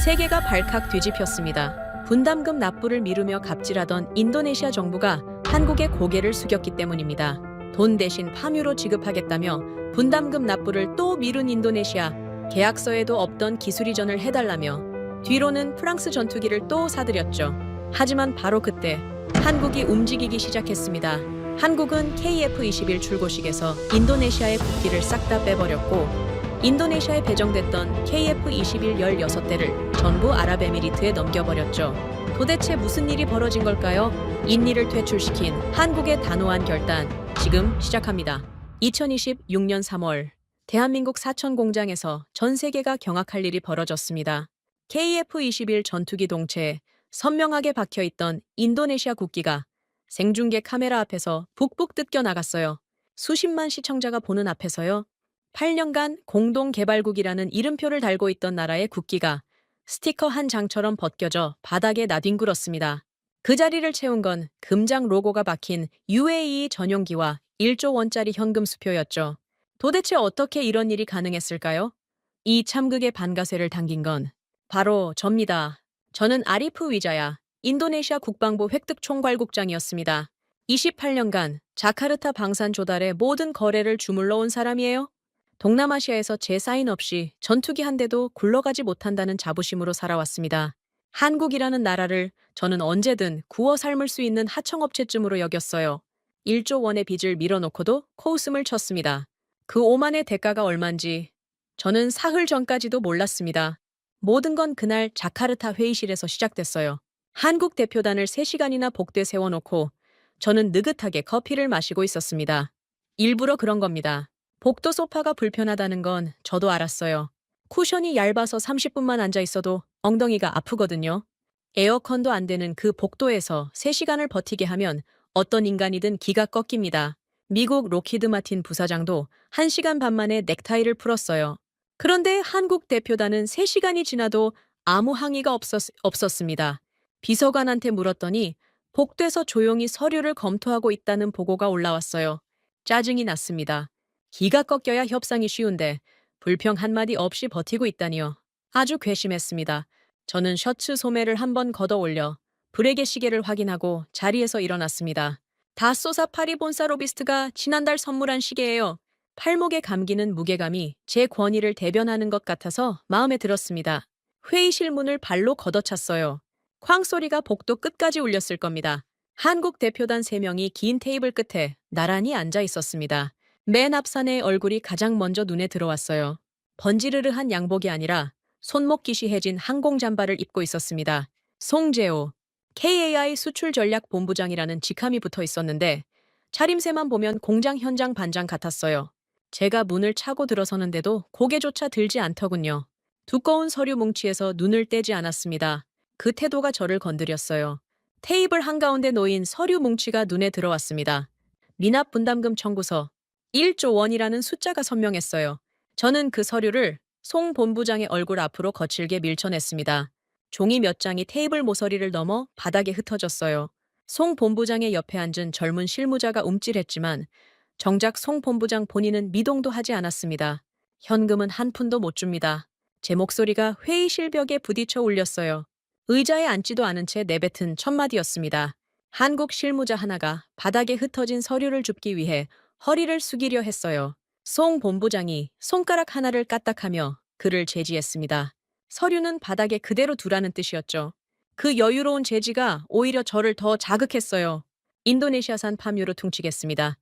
세계가 발칵 뒤집혔습니다. 분담금 납부를 미루며 갑질하던 인도네시아 정부가 한국에 고개를 숙였기 때문입니다. 돈 대신 파묘로 지급하겠다며 분담금 납부를 또 미룬 인도네시아, 계약서에도 없던 기술 이전을 해달라며 뒤로는 프랑스 전투기를 또 사들였죠. 하지만 바로 그때 한국이 움직이기 시작했습니다. 한국은 KF-21 출고식에서 인도네시아의 국기를 싹 다 빼버렸고 인도네시아에 배정됐던 KF-21 16대를 전부 아랍에미리트에 넘겨버렸죠. 도대체 무슨 일이 벌어진 걸까요? 인리를 퇴출시킨 한국의 단호한 결단, 지금 시작합니다. 2026년 3월, 대한민국 사천 공장에서 전 세계가 경악할 일이 벌어졌습니다. KF-21 전투기 동체에 선명하게 박혀있던 인도네시아 국기가 생중계 카메라 앞에서 북북 뜯겨 나갔어요. 수십만 시청자가 보는 앞에서요. 8년간 공동개발국이라는 이름표를 달고 있던 나라의 국기가 스티커 한 장처럼 벗겨져 바닥에 나뒹굴었습니다. 그 자리를 채운 건 금장 로고가 박힌 UAE 전용기와 1조 원짜리 현금 수표였죠. 도대체 어떻게 이런 일이 가능했을까요? 이 참극의 반가쇠를 당긴 건 바로 접니다. 저는 아리프 위자야, 인도네시아 국방부 획득총괄국장이었습니다. 28년간 자카르타 방산 조달의 모든 거래를 주물러 온 사람이에요. 동남아시아에서 제 사인 없이 전투기 한 대도 굴러가지 못한다는 자부심으로 살아왔습니다. 한국이라는 나라를 저는 언제든 구워 삶을 수 있는 하청업체쯤으로 여겼어요. 1조 원의 빚을 밀어놓고도 코웃음을 쳤습니다. 그 오만의 대가가 얼만지 저는 사흘 전까지도 몰랐습니다. 모든 건 그날 자카르타 회의실에서 시작됐어요. 한국 대표단을 3시간이나 복대 세워놓고 저는 느긋하게 커피를 마시고 있었습니다. 일부러 그런 겁니다. 복도 소파가 불편하다는 건 저도 알았어요. 쿠션이 얇아서 30분만 앉아 있어도 엉덩이가 아프거든요. 에어컨도 안 되는 그 복도에서 3시간을 버티게 하면 어떤 인간이든 기가 꺾입니다. 미국 로키드 마틴 부사장도 1시간 반 만에 넥타이를 풀었어요. 그런데 한국 대표단은 3시간이 지나도 아무 항의가 없었습니다. 비서관한테 물었더니 복도에서 조용히 서류를 검토하고 있다는 보고가 올라왔어요. 짜증이 났습니다. 기가 꺾여야 협상이 쉬운데 불평 한마디 없이 버티고 있다니요. 아주 괘씸했습니다. 저는 셔츠 소매를 한번 걷어 올려 브레게 시계를 확인하고 자리에서 일어났습니다. 다소사 파리본사 로비스트가 지난달 선물한 시계예요. 팔목에 감기는 무게감이 제 권위를 대변하는 것 같아서 마음에 들었습니다. 회의실 문을 발로 걷어찼어요. 쾅 소리가 복도 끝까지 울렸을 겁니다. 한국 대표단 3명이 긴 테이블 끝에 나란히 앉아 있었습니다. 맨 앞산의 얼굴이 가장 먼저 눈에 들어왔어요. 번지르르한 양복이 아니라 손목깃이 해진 항공 잠바를 입고 있었습니다. 송재호, KAI 수출전략본부장이라는 직함이 붙어 있었는데 차림새만 보면 공장 현장 반장 같았어요. 제가 문을 차고 들어서는데도 고개조차 들지 않더군요. 두꺼운 서류 뭉치에서 눈을 떼지 않았습니다. 그 태도가 저를 건드렸어요. 테이블 한가운데 놓인 서류 뭉치가 눈에 들어왔습니다. 미납 분담금 청구서 1조 원이라는 숫자가 선명했어요. 저는 그 서류를 송 본부장의 얼굴 앞으로 거칠게 밀쳐냈습니다. 종이 몇 장이 테이블 모서리를 넘어 바닥에 흩어졌어요. 송 본부장의 옆에 앉은 젊은 실무자가 움찔했지만 정작 송 본부장 본인은 미동도 하지 않았습니다. 현금은 한 푼도 못 줍니다. 제 목소리가 회의실 벽에 부딪혀 울렸어요. 의자에 앉지도 않은 채 내뱉은 첫마디였습니다. 한국 실무자 하나가 바닥에 흩어진 서류를 줍기 위해 허리를 숙이려 했어요. 송 본부장이 손가락 하나를 까딱하며 그를 제지했습니다. 서류는 바닥에 그대로 두라는 뜻이었죠. 그 여유로운 제지가 오히려 저를 더 자극했어요. 인도네시아산 파묘로 퉁치겠습니다.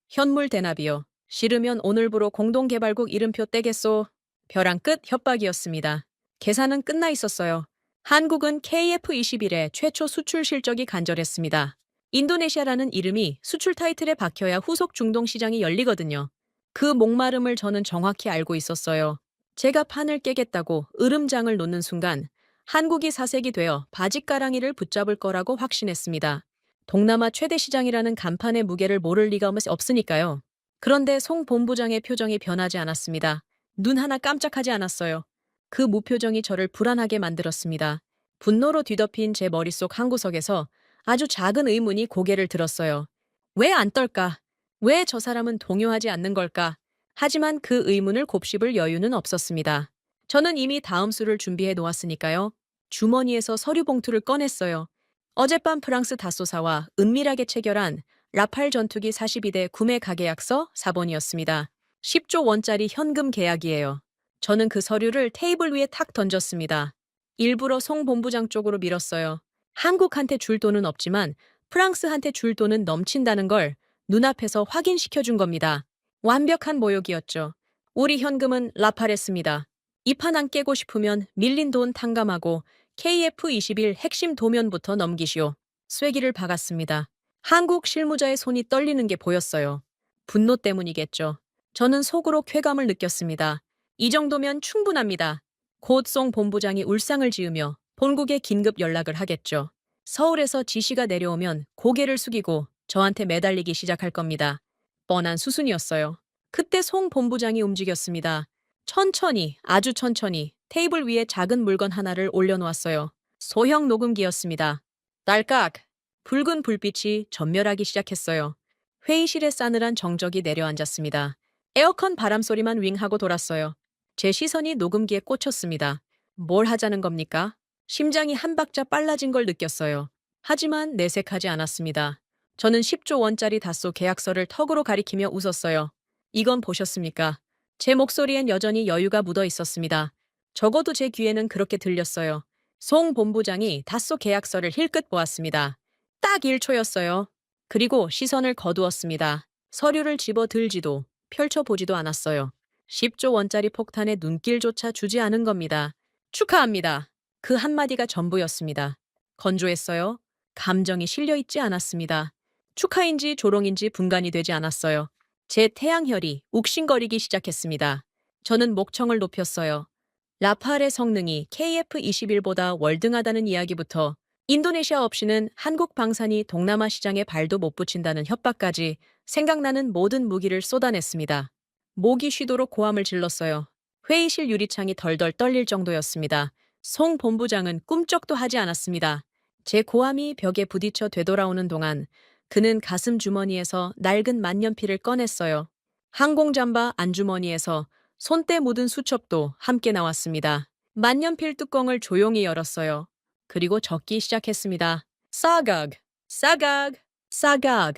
현물 대납이요. 싫으면 오늘부로 공동개발국 이름표 떼겠소. 벼랑 끝 협박이었습니다. 계산은 끝나 있었어요. 한국은 KF-21의 최초 수출 실적이 간절했습니다. 인도네시아라는 이름이 수출 타이틀에 박혀야 후속 중동 시장이 열리거든요. 그 목마름을 저는 정확히 알고 있었어요. 제가 판을 깨겠다고 으름장을 놓는 순간 한국이 사색이 되어 바짓가랑이를 붙잡을 거라고 확신했습니다. 동남아 최대 시장이라는 간판의 무게를 모를 리가 없으니까요. 그런데 송 본부장의 표정이 변하지 않았습니다. 눈 하나 깜짝하지 않았어요. 그 무표정이 저를 불안하게 만들었습니다. 분노로 뒤덮인 제 머릿속 한 구석에서 아주 작은 의문이 고개를 들었어요. 왜 안 떨까? 왜 저 사람은 동요하지 않는 걸까? 하지만 그 의문을 곱씹을 여유는 없었습니다. 저는 이미 다음 수를 준비해 놓았으니까요. 주머니에서 서류 봉투를 꺼냈어요. 어젯밤 프랑스 다소사와 은밀하게 체결한 라팔 전투기 42대 구매 가계약서 4번이었습니다. 10조 원짜리 현금 계약이에요. 저는 그 서류를 테이블 위에 탁 던졌습니다. 일부러 송 본부장 쪽으로 밀었어요. 한국한테 줄 돈은 없지만 프랑스한테 줄 돈은 넘친다는 걸 눈앞에서 확인시켜 준 겁니다. 완벽한 모욕이었죠. 우리 현금은 라팔했습니다. 이 판 안 깨고 싶으면 밀린 돈 탕감하고 KF-21 핵심 도면부터 넘기시오. 쐐기를 박았습니다. 한국 실무자의 손이 떨리는 게 보였어요. 분노 때문이겠죠. 저는 속으로 쾌감을 느꼈습니다. 이 정도면 충분합니다. 곧 송 본부장이 울상을 지으며 본국에 긴급 연락을 하겠죠. 서울에서 지시가 내려오면 고개를 숙이고 저한테 매달리기 시작할 겁니다. 뻔한 수순이었어요. 그때 송 본부장이 움직였습니다. 천천히, 아주 천천히 테이블 위에 작은 물건 하나를 올려놓았어요. 소형 녹음기였습니다. 딸깍! 붉은 불빛이 전멸하기 시작했어요. 회의실에 싸늘한 정적이 내려앉았습니다. 에어컨 바람소리만 윙하고 돌았어요. 제 시선이 녹음기에 꽂혔습니다. 뭘 하자는 겁니까? 심장이 한 박자 빨라진 걸 느꼈어요. 하지만 내색하지 않았습니다. 저는 10조 원짜리 다소 계약서를 턱으로 가리키며 웃었어요. 이건 보셨습니까? 제 목소리엔 여전히 여유가 묻어 있었습니다. 적어도 제 귀에는 그렇게 들렸어요. 송 본부장이 다소 계약서를 힐끗 보았습니다. 딱 1초였어요. 그리고 시선을 거두었습니다. 서류를 집어 들지도 펼쳐보지도 않았어요. 10조 원짜리 폭탄에 눈길조차 주지 않은 겁니다. 축하합니다. 그 한마디가 전부였습니다. 건조했어요. 감정이 실려있지 않았습니다. 축하인지 조롱인지 분간이 되지 않았어요. 제 태양혈이 욱신거리기 시작했습니다. 저는 목청을 높였어요. 라팔의 성능이 KF-21보다 월등하다는 이야기부터 인도네시아 없이는 한국 방산이 동남아 시장에 발도 못 붙인다는 협박까지 생각나는 모든 무기를 쏟아냈습니다. 목이 쉬도록 고함을 질렀어요. 회의실 유리창이 덜덜 떨릴 정도였습니다. 송 본부장은 꿈쩍도 하지 않았습니다. 제 고함이 벽에 부딪혀 되돌아오는 동안 그는 가슴 주머니에서 낡은 만년필을 꺼냈어요. 항공잠바 안주머니에서 손때 묻은 수첩도 함께 나왔습니다. 만년필 뚜껑을 조용히 열었어요. 그리고 적기 시작했습니다. 싸각, 싸각, 싸각.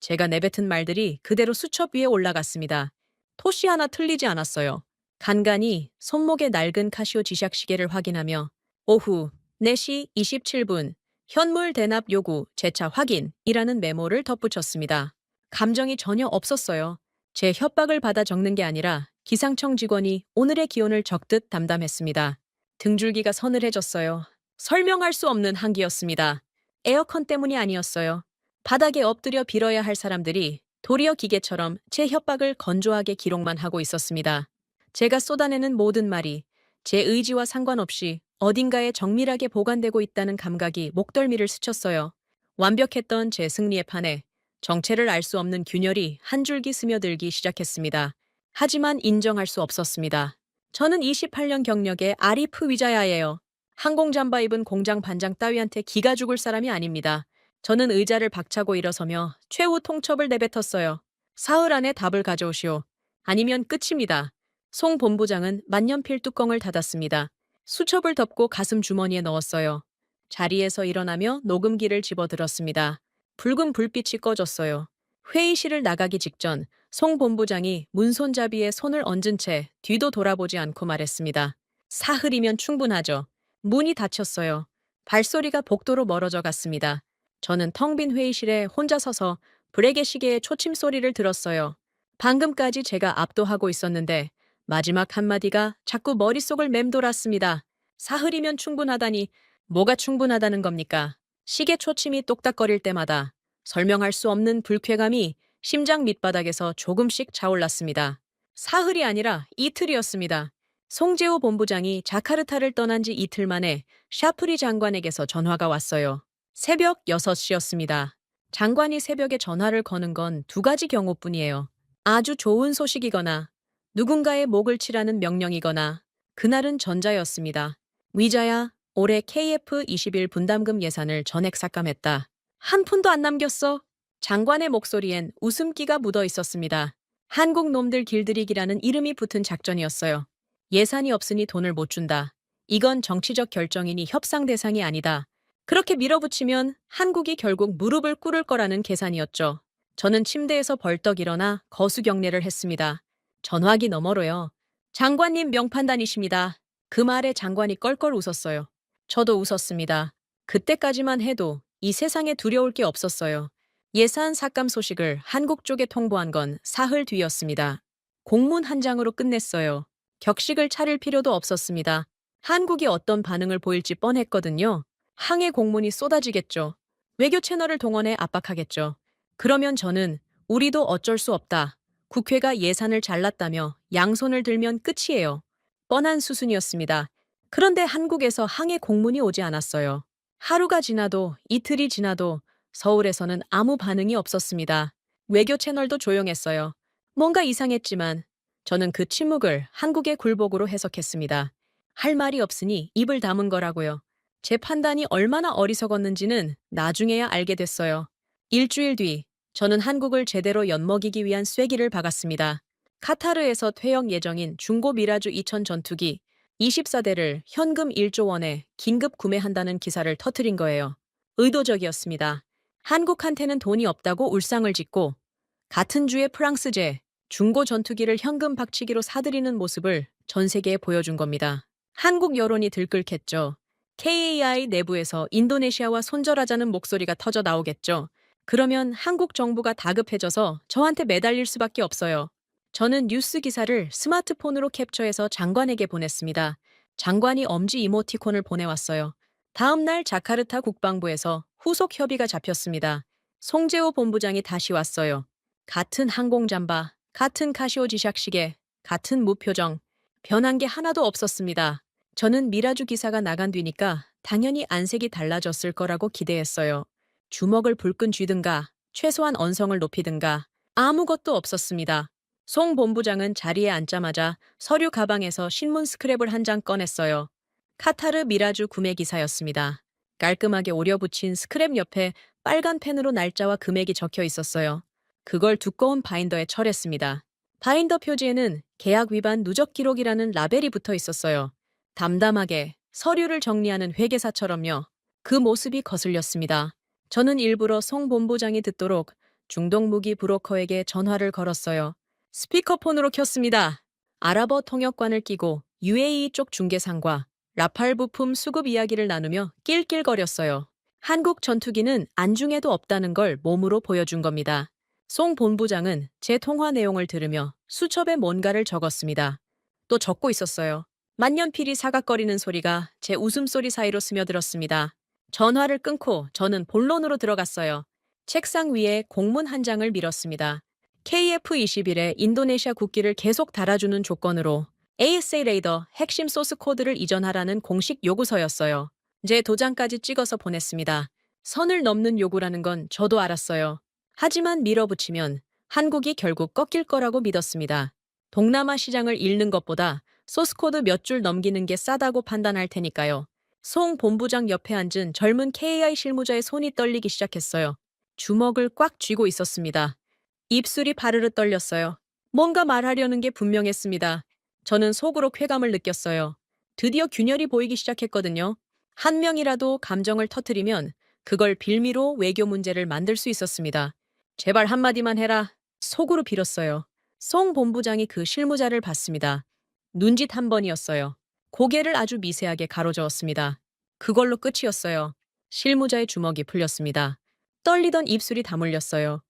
제가 내뱉은 말들이 그대로 수첩 위에 올라갔습니다. 토시 하나 틀리지 않았어요. 간간히 손목의 낡은 카시오 지샥 시계를 확인하며 오후 4시 27분 현물 대납 요구 재차 확인이라는 메모를 덧붙였습니다. 감정이 전혀 없었어요. 제 협박을 받아 적는 게 아니라 기상청 직원이 오늘의 기온을 적듯 담담했습니다. 등줄기가 서늘해졌어요. 설명할 수 없는 한기였습니다. 에어컨 때문이 아니었어요. 바닥에 엎드려 빌어야 할 사람들이 도리어 기계처럼 제 협박을 건조하게 기록만 하고 있었습니다. 제가 쏟아내는 모든 말이 제 의지와 상관없이 어딘가에 정밀하게 보관되고 있다는 감각이 목덜미를 스쳤어요. 완벽했던 제 승리의 판에 정체를 알 수 없는 균열이 한 줄기 스며들기 시작했습니다. 하지만 인정할 수 없었습니다. 저는 28년 경력의 아리프 위자야예요. 항공잠바 입은 공장 반장 따위한테 기가 죽을 사람이 아닙니다. 저는 의자를 박차고 일어서며 최후 통첩을 내뱉었어요. 사흘 안에 답을 가져오시오. 아니면 끝입니다. 송 본부장은 만년필 뚜껑을 닫았습니다. 수첩을 덮고 가슴 주머니에 넣었어요. 자리에서 일어나며 녹음기를 집어들었습니다. 붉은 불빛이 꺼졌어요. 회의실을 나가기 직전 송 본부장이 문손잡이에 손을 얹은 채 뒤도 돌아보지 않고 말했습니다. 사흘이면 충분하죠. 문이 닫혔어요. 발소리가 복도로 멀어져 갔습니다. 저는 텅 빈 회의실에 혼자 서서 브레게 시계의 초침 소리를 들었어요. 방금까지 제가 압도하고 있었는데 마지막 한마디가 자꾸 머릿속을 맴돌았습니다. 사흘이면 충분하다니 뭐가 충분하다는 겁니까? 시계 초침이 똑딱거릴 때마다 설명할 수 없는 불쾌감이 심장 밑바닥에서 조금씩 차올랐습니다. 사흘이 아니라 이틀이었습니다. 송재호 본부장이 자카르타를 떠난 지 이틀 만에 샤프리 장관에게서 전화가 왔어요. 새벽 6시였습니다. 장관이 새벽에 전화를 거는 건 두 가지 경우뿐이에요. 아주 좋은 소식이거나 누군가의 목을 치라는 명령이거나 그날은 전자였습니다. 위자야, 올해 KF-21 분담금 예산을 전액 삭감했다. 한 푼도 안 남겼어. 장관의 목소리엔 웃음기가 묻어 있었습니다. 한국 놈들 길들이기라는 이름이 붙은 작전이었어요. 예산이 없으니 돈을 못 준다. 이건 정치적 결정이니 협상 대상이 아니다. 그렇게 밀어붙이면 한국이 결국 무릎을 꿇을 거라는 계산이었죠. 저는 침대에서 벌떡 일어나 거수경례를 했습니다. 전화기 너머로요. 장관님 명판단이십니다. 그 말에 장관이 껄껄 웃었어요. 저도 웃었습니다. 그때까지만 해도 이 세상에 두려울 게 없었어요. 예산 삭감 소식을 한국 쪽에 통보한 건 사흘 뒤였습니다. 공문 한 장으로 끝냈어요. 격식을 차릴 필요도 없었습니다. 한국이 어떤 반응을 보일지 뻔했거든요. 항해 공문이 쏟아지겠죠. 외교 채널을 동원해 압박하겠죠. 그러면 저는 우리도 어쩔 수 없다. 국회가 예산을 잘랐다며 양손을 들면 끝이에요. 뻔한 수순이었습니다. 그런데 한국에서 항해 공문이 오지 않았어요. 하루가 지나도 이틀이 지나도 서울에서는 아무 반응이 없었습니다. 외교 채널도 조용했어요. 뭔가 이상했지만 저는 그 침묵을 한국의 굴복으로 해석했습니다. 할 말이 없으니 입을 다문 거라고요. 제 판단이 얼마나 어리석었는지는 나중에야 알게 됐어요. 일주일 뒤 저는 한국을 제대로 엿먹이기 위한 쐐기를 박았습니다. 카타르에서 퇴역 예정인 중고 미라주 2000 전투기 24대를 현금 1조 원에 긴급 구매한다는 기사를 터뜨린 거예요. 의도적이었습니다. 한국한테는 돈이 없다고 울상을 짓고 같은 주에 프랑스제 중고 전투기를 현금 박치기로 사들이는 모습을 전 세계에 보여준 겁니다. 한국 여론이 들끓겠죠. KAI 내부에서 인도네시아와 손절하자는 목소리가 터져 나오겠죠. 그러면 한국 정부가 다급해져서 저한테 매달릴 수밖에 없어요. 저는 뉴스 기사를 스마트폰으로 캡처해서 장관에게 보냈습니다. 장관이 엄지 이모티콘을 보내왔어요. 다음 날 자카르타 국방부에서 후속 협의가 잡혔습니다. 송재호 본부장이 다시 왔어요. 같은 항공잠바, 같은 카시오 지샥시계, 같은 무표정, 변한 게 하나도 없었습니다. 저는 미라주 기사가 나간 뒤니까 당연히 안색이 달라졌을 거라고 기대했어요. 주먹을 불끈 쥐든가, 최소한 언성을 높이든가 아무것도 없었습니다. 송 본부장은 자리에 앉자마자 서류 가방에서 신문 스크랩을 한 장 꺼냈어요. 카타르 미라주 구매 기사였습니다. 깔끔하게 오려붙인 스크랩 옆에 빨간 펜으로 날짜와 금액이 적혀 있었어요. 그걸 두꺼운 바인더에 철했습니다. 바인더 표지에는 계약 위반 누적 기록이라는 라벨이 붙어 있었어요. 담담하게 서류를 정리하는 회계사처럼요. 그 모습이 거슬렸습니다. 저는 일부러 송 본부장이 듣도록 중동 무기 브로커에게 전화를 걸었어요. 스피커폰으로 켰습니다. 아랍어 통역관을 끼고 UAE 쪽 중개상과 라팔 부품 수급 이야기를 나누며 낄낄거렸어요. 한국 전투기는 안중에도 없다는 걸 몸으로 보여준 겁니다. 송 본부장은 제 통화 내용을 들으며 수첩에 뭔가를 적었습니다. 또 적고 있었어요. 만년필이 사각거리는 소리가 제 웃음소리 사이로 스며들었습니다. 전화를 끊고 저는 본론으로 들어갔어요. 책상 위에 공문 한 장을 밀었습니다. KF-21에 인도네시아 국기를 계속 달아주는 조건으로 ASA 레이더 핵심 소스 코드를 이전하라는 공식 요구서였어요. 제 도장까지 찍어서 보냈습니다. 선을 넘는 요구라는 건 저도 알았어요. 하지만 밀어붙이면 한국이 결국 꺾일 거라고 믿었습니다. 동남아 시장을 잃는 것보다 소스코드 몇 줄 넘기는 게 싸다고 판단할 테니까요. 송 본부장 옆에 앉은 젊은 KAI 실무자의 손이 떨리기 시작했어요. 주먹을 꽉 쥐고 있었습니다. 입술이 바르르 떨렸어요. 뭔가 말하려는 게 분명했습니다. 저는 속으로 쾌감을 느꼈어요. 드디어 균열이 보이기 시작했거든요. 한 명이라도 감정을 터뜨리면 그걸 빌미로 외교 문제를 만들 수 있었습니다. 제발 한마디만 해라. 속으로 빌었어요. 송 본부장이 그 실무자를 봤습니다. 눈짓 한 번이었어요. 고개를 아주 미세하게 가로저었습니다. 그걸로 끝이었어요. 실무자의 주먹이 풀렸습니다. 떨리던 입술이 다물렸어요.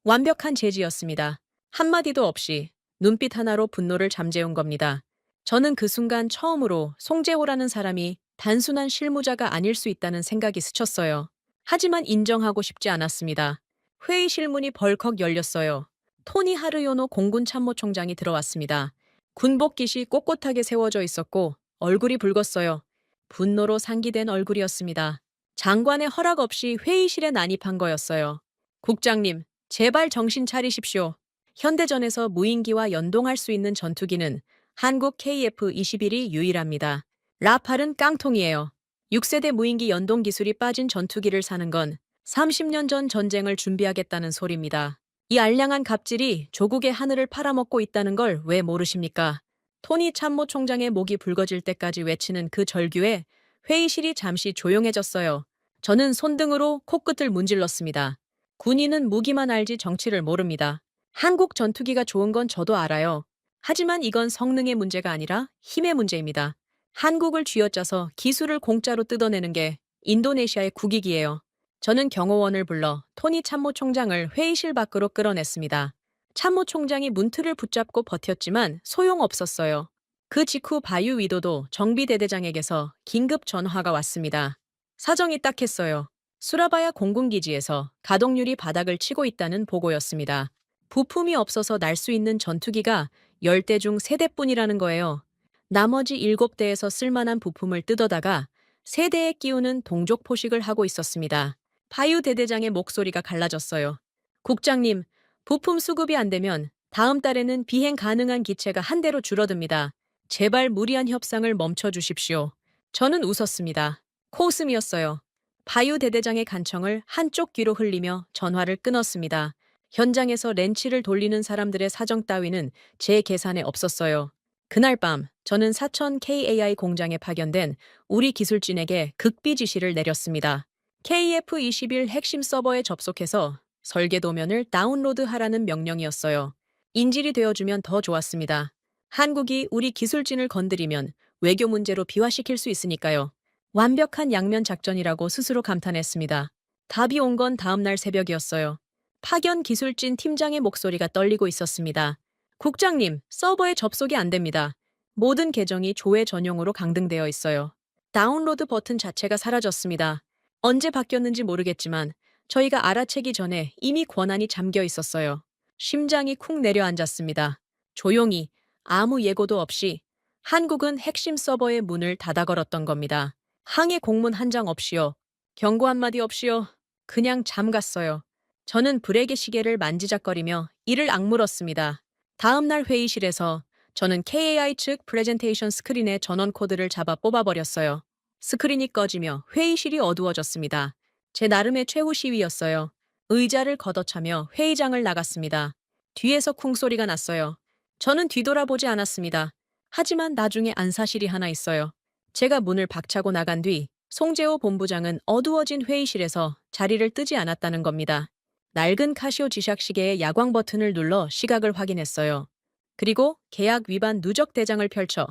완벽한 제지였습니다. 한마디도 없이 눈빛 하나로 분노를 잠재운 겁니다. 저는 그 순간 처음으로 송재호라는 사람이 단순한 실무자가 아닐 수 있다는 생각이 스쳤어요. 하지만 인정하고 싶지 않았습니다. 회의 실문이 벌컥 열렸어요. 토니 하르요노 공군 참모총장이 들어왔습니다. 군복깃이 꼿꼿하게 세워져 있었고 얼굴이 붉었어요. 분노로 상기된 얼굴이었습니다. 장관의 허락 없이 회의실에 난입한 거였어요. 국장님, 제발 정신 차리십시오. 현대전에서 무인기와 연동할 수 있는 전투기는 한국 KF-21이 유일합니다. 라팔은 깡통이에요. 6세대 무인기 연동 기술이 빠진 전투기를 사는 건 30년 전 전쟁을 준비하겠다는 소리입니다. 이 알량한 갑질이 조국의 하늘을 팔아먹고 있다는 걸 왜 모르십니까? 토니 참모총장의 목이 붉어질 때까지 외치는 그 절규에 회의실이 잠시 조용해졌어요. 저는 손등으로 코끝을 문질렀습니다. 군인은 무기만 알지 정치를 모릅니다. 한국 전투기가 좋은 건 저도 알아요. 하지만 이건 성능의 문제가 아니라 힘의 문제입니다. 한국을 쥐어짜서 기술을 공짜로 뜯어내는 게 인도네시아의 국익이에요. 저는 경호원을 불러 토니 참모총장을 회의실 밖으로 끌어냈습니다. 참모총장이 문틀을 붙잡고 버텼지만 소용없었어요. 그 직후 바유 위도도 정비대대장에게서 긴급 전화가 왔습니다. 사정이 딱했어요. 수라바야 공군기지에서 가동률이 바닥을 치고 있다는 보고였습니다. 부품이 없어서 날 수 있는 전투기가 10대 중 3대뿐이라는 거예요. 나머지 7대에서 쓸만한 부품을 뜯어다가 3대에 끼우는 동족 포식을 하고 있었습니다. 바유 대대장의 목소리가 갈라졌어요. 국장님, 부품 수급이 안 되면 다음 달에는 비행 가능한 기체가 한 대로 줄어듭니다. 제발 무리한 협상을 멈춰 주십시오. 저는 웃었습니다. 코웃음이었어요. 바유 대대장의 간청을 한쪽 귀로 흘리며 전화를 끊었습니다. 현장에서 렌치를 돌리는 사람들의 사정 따위는 제 계산에 없었어요. 그날 밤 저는 사천 KAI 공장에 파견된 우리 기술진에게 극비 지시를 내렸습니다. KF-21 핵심 서버에 접속해서 설계 도면을 다운로드하라는 명령이었어요. 인질이 되어주면 더 좋았습니다. 한국이 우리 기술진을 건드리면 외교 문제로 비화시킬 수 있으니까요. 완벽한 양면 작전이라고 스스로 감탄했습니다. 답이 온 건 다음 날 새벽이었어요. 파견 기술진 팀장의 목소리가 떨리고 있었습니다. 국장님, 서버에 접속이 안 됩니다. 모든 계정이 조회 전용으로 강등되어 있어요. 다운로드 버튼 자체가 사라졌습니다. 언제 바뀌었는지 모르겠지만 저희가 알아채기 전에 이미 권한이 잠겨 있었어요. 심장이 쿵 내려앉았습니다. 조용히, 아무 예고도 없이 한국은 핵심 서버의 문을 닫아 걸었던 겁니다. 항해 공문 한 장 없이요. 경고 한마디 없이요. 그냥 잠갔어요. 저는 브레이크 시계를 만지작거리며 이를 악물었습니다. 다음 날 회의실에서 저는 KAI 측 프레젠테이션 스크린의 전원 코드를 잡아 뽑아버렸어요. 스크린이 꺼지며 회의실이 어두워졌습니다. 제 나름의 최후 시위였어요. 의자를 걷어차며 회의장을 나갔습니다. 뒤에서 쿵소리가 났어요. 저는 뒤돌아보지 않았습니다. 하지만 나중에 안 사실이 하나 있어요. 제가 문을 박차고 나간 뒤 송재호 본부장은 어두워진 회의실에서 자리를 뜨지 않았다는 겁니다. 낡은 카시오 지샥 시계의 야광 버튼을 눌러 시각을 확인했어요. 그리고 계약 위반 누적 대장을 펼쳐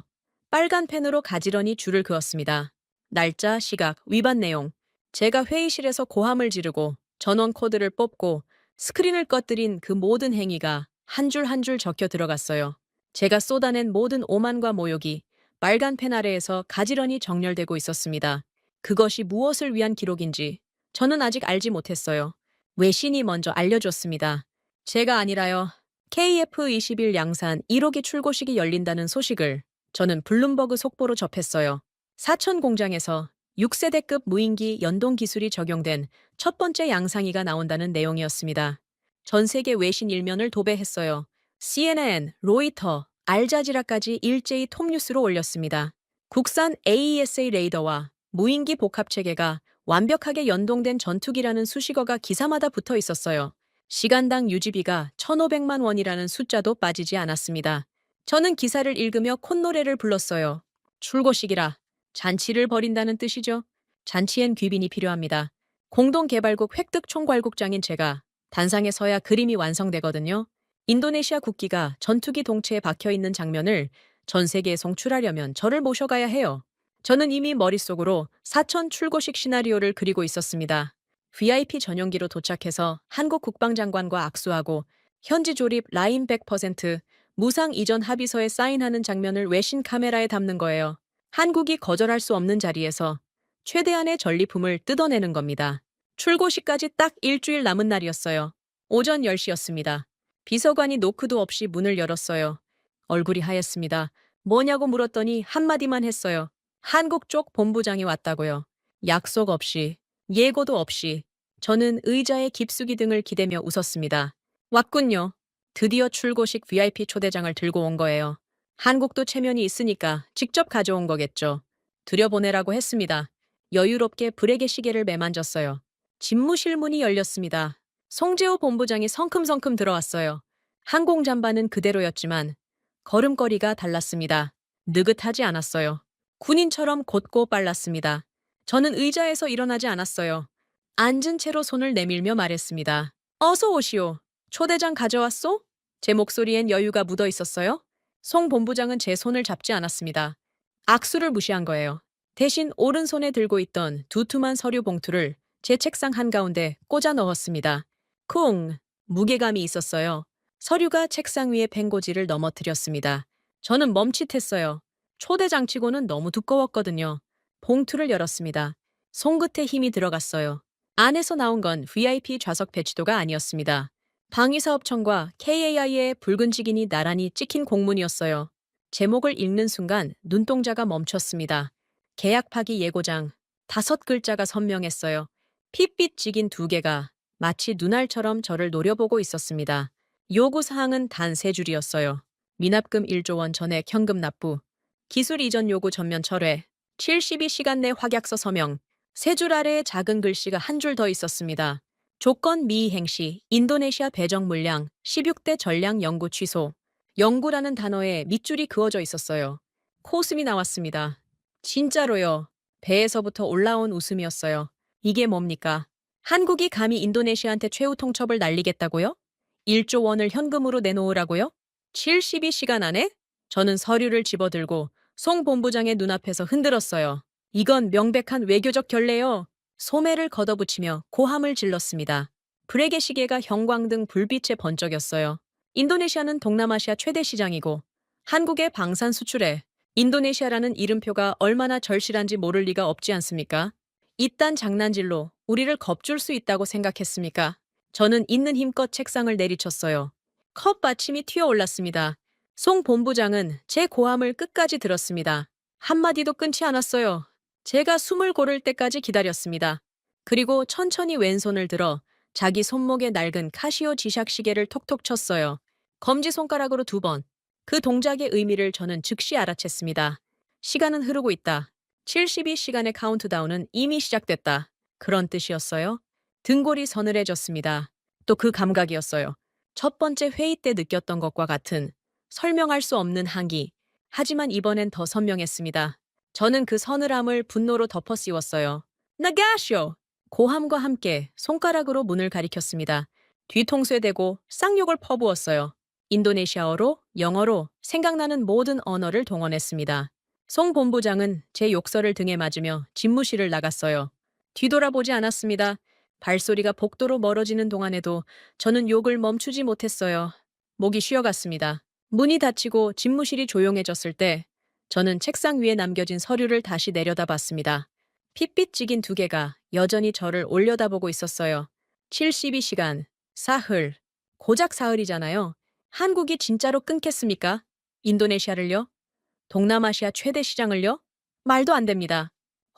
빨간 펜으로 가지런히 줄을 그었습니다. 날짜, 시각, 위반 내용. 제가 회의실에서 고함을 지르고 전원 코드를 뽑고 스크린을 꺼뜨린 그 모든 행위가 한 줄 한 줄 적혀 들어갔어요. 제가 쏟아낸 모든 오만과 모욕이 빨간 펜 아래에서 가지런히 정렬되고 있었습니다. 그것이 무엇을 위한 기록인지 저는 아직 알지 못했어요. 외신이 먼저 알려줬습니다. 제가 아니라요. KF-21 양산 1호기 출고식이 열린다는 소식을 저는 블룸버그 속보로 접했어요. 사천 공장에서 6세대급 무인기 연동 기술이 적용된 첫 번째 양상이가 나온다는 내용이었습니다. 전 세계 외신 일면을 도배했어요. CNN, 로이터, 알자지라까지 일제히 톱뉴스로 올렸습니다. 국산 AESA 레이더와 무인기 복합체계가 완벽하게 연동된 전투기라는 수식어가 기사마다 붙어 있었어요. 시간당 유지비가 1,500만 원이라는 숫자도 빠지지 않았습니다. 저는 기사를 읽으며 콧노래를 불렀어요. 출고식이라 잔치를 벌인다는 뜻이죠. 잔치엔 귀빈이 필요합니다. 공동개발국 획득총괄국장인 제가 단상에 서야 그림이 완성되거든요. 인도네시아 국기가 전투기 동체에 박혀있는 장면을 전 세계에 송출하려면 저를 모셔가야 해요. 저는 이미 머릿속으로 사천 출고식 시나리오를 그리고 있었습니다. VIP 전용기로 도착해서 한국 국방장관과 악수하고 현지 조립 라인 100% 무상 이전 합의서에 사인하는 장면을 외신 카메라에 담는 거예요. 한국이 거절할 수 없는 자리에서 최대한의 전리품을 뜯어내는 겁니다. 출고식까지 딱 일주일 남은 날이었어요. 오전 10시였습니다. 비서관이 노크도 없이 문을 열었어요. 얼굴이 하였습니다. 뭐냐고 물었더니 한마디만 했어요. 한국 쪽 본부장이 왔다고요. 약속 없이, 예고도 없이 저는 의자에 깊숙이 등을 기대며 웃었습니다. 왔군요. 드디어 출고식 VIP 초대장을 들고 온 거예요. 한국도 체면이 있으니까 직접 가져온 거겠죠. 들여보내라고 했습니다. 여유롭게 브레게 시계를 매만졌어요. 집무실 문이 열렸습니다. 송재호 본부장이 성큼성큼 들어왔어요. 항공 잠바는 그대로였지만 걸음걸이가 달랐습니다. 느긋하지 않았어요. 군인처럼 곧고 빨랐습니다. 저는 의자에서 일어나지 않았어요. 앉은 채로 손을 내밀며 말했습니다. 어서 오시오. 초대장 가져왔소? 제 목소리엔 여유가 묻어 있었어요. 송 본부장은 제 손을 잡지 않았습니다. 악수를 무시한 거예요. 대신 오른손에 들고 있던 두툼한 서류 봉투를 제 책상 한가운데 꽂아 넣었습니다. 쿵! 무게감이 있었어요. 서류가 책상 위에 팽고지를 넘어뜨렸습니다. 저는 멈칫했어요. 초대장치고는 너무 두꺼웠거든요. 봉투를 열었습니다. 손끝에 힘이 들어갔어요. 안에서 나온 건 VIP 좌석 배치도가 아니었습니다. 방위사업청과 KAI의 붉은 직인이 나란히 찍힌 공문이었어요. 제목을 읽는 순간 눈동자가 멈췄습니다. 계약 파기 예고장. 5글자가 선명했어요. 핏빛 직인 2개가 마치 눈알처럼 저를 노려보고 있었습니다. 요구사항은 단 3줄이었어요. 미납금 1조 원 전액 현금 납부, 기술 이전 요구 전면 철회, 72시간 내 확약서 서명, 3줄 아래에 작은 글씨가 한 줄 더 있었습니다. 조건 미이행 시 인도네시아 배정 물량 16대 전량 연구 취소. 연구라는 단어에 밑줄이 그어져 있었어요. 코웃음이 나왔습니다. 진짜로요. 배에서부터 올라온 웃음이었어요. 이게 뭡니까? 한국이 감히 인도네시아한테 최후 통첩을 날리겠다고요? 1조 원을 현금으로 내놓으라고요? 72시간 안에? 저는 서류를 집어들고 송 본부장의 눈앞에서 흔들었어요. 이건 명백한 외교적 결례요. 소매를 걷어붙이며 고함을 질렀습니다. 불에게 시계가 형광등 불빛에 번쩍였어요. 인도네시아는 동남아시아 최대 시장이고 한국의 방산 수출에 인도네시아라는 이름표가 얼마나 절실한지 모를 리가 없지 않습니까? 이딴 장난질로 우리를 겁줄 수 있다고 생각했습니까? 저는 있는 힘껏 책상을 내리쳤어요. 컵 받침이 튀어올랐습니다. 송 본부장은 제 고함을 끝까지 들었습니다. 한마디도 끊지 않았어요. 제가 숨을 고를 때까지 기다렸습니다. 그리고 천천히 왼손을 들어 자기 손목에 낡은 카시오 지샥 시계를 톡톡 쳤어요. 검지손가락으로 2번. 그 동작의 의미를 저는 즉시 알아챘습니다. 시간은 흐르고 있다. 72시간의 카운트다운은 이미 시작됐다. 그런 뜻이었어요. 등골이 서늘해졌습니다. 또 그 감각이었어요. 첫 번째 회의 때 느꼈던 것과 같은 설명할 수 없는 한기. 하지만 이번엔 더 선명했습니다. 저는 그 서늘함을 분노로 덮어 씌웠어요. 나가쇼! 고함과 함께 손가락으로 문을 가리켰습니다. 뒤통수에 대고 쌍욕을 퍼부었어요. 인도네시아어로, 영어로 생각나는 모든 언어를 동원했습니다. 송 본부장은 제 욕설을 등에 맞으며 집무실을 나갔어요. 뒤돌아보지 않았습니다. 발소리가 복도로 멀어지는 동안에도 저는 욕을 멈추지 못했어요. 목이 쉬어갔습니다. 문이 닫히고 집무실이 조용해졌을 때 저는 책상 위에 남겨진 서류를 다시 내려다봤습니다. 핏빛 직인 2개가 여전히 저를 올려다보고 있었어요. 72시간, 사흘, 고작 사흘이잖아요. 한국이 진짜로 끊겠습니까? 인도네시아를요? 동남아시아 최대 시장을요? 말도 안 됩니다.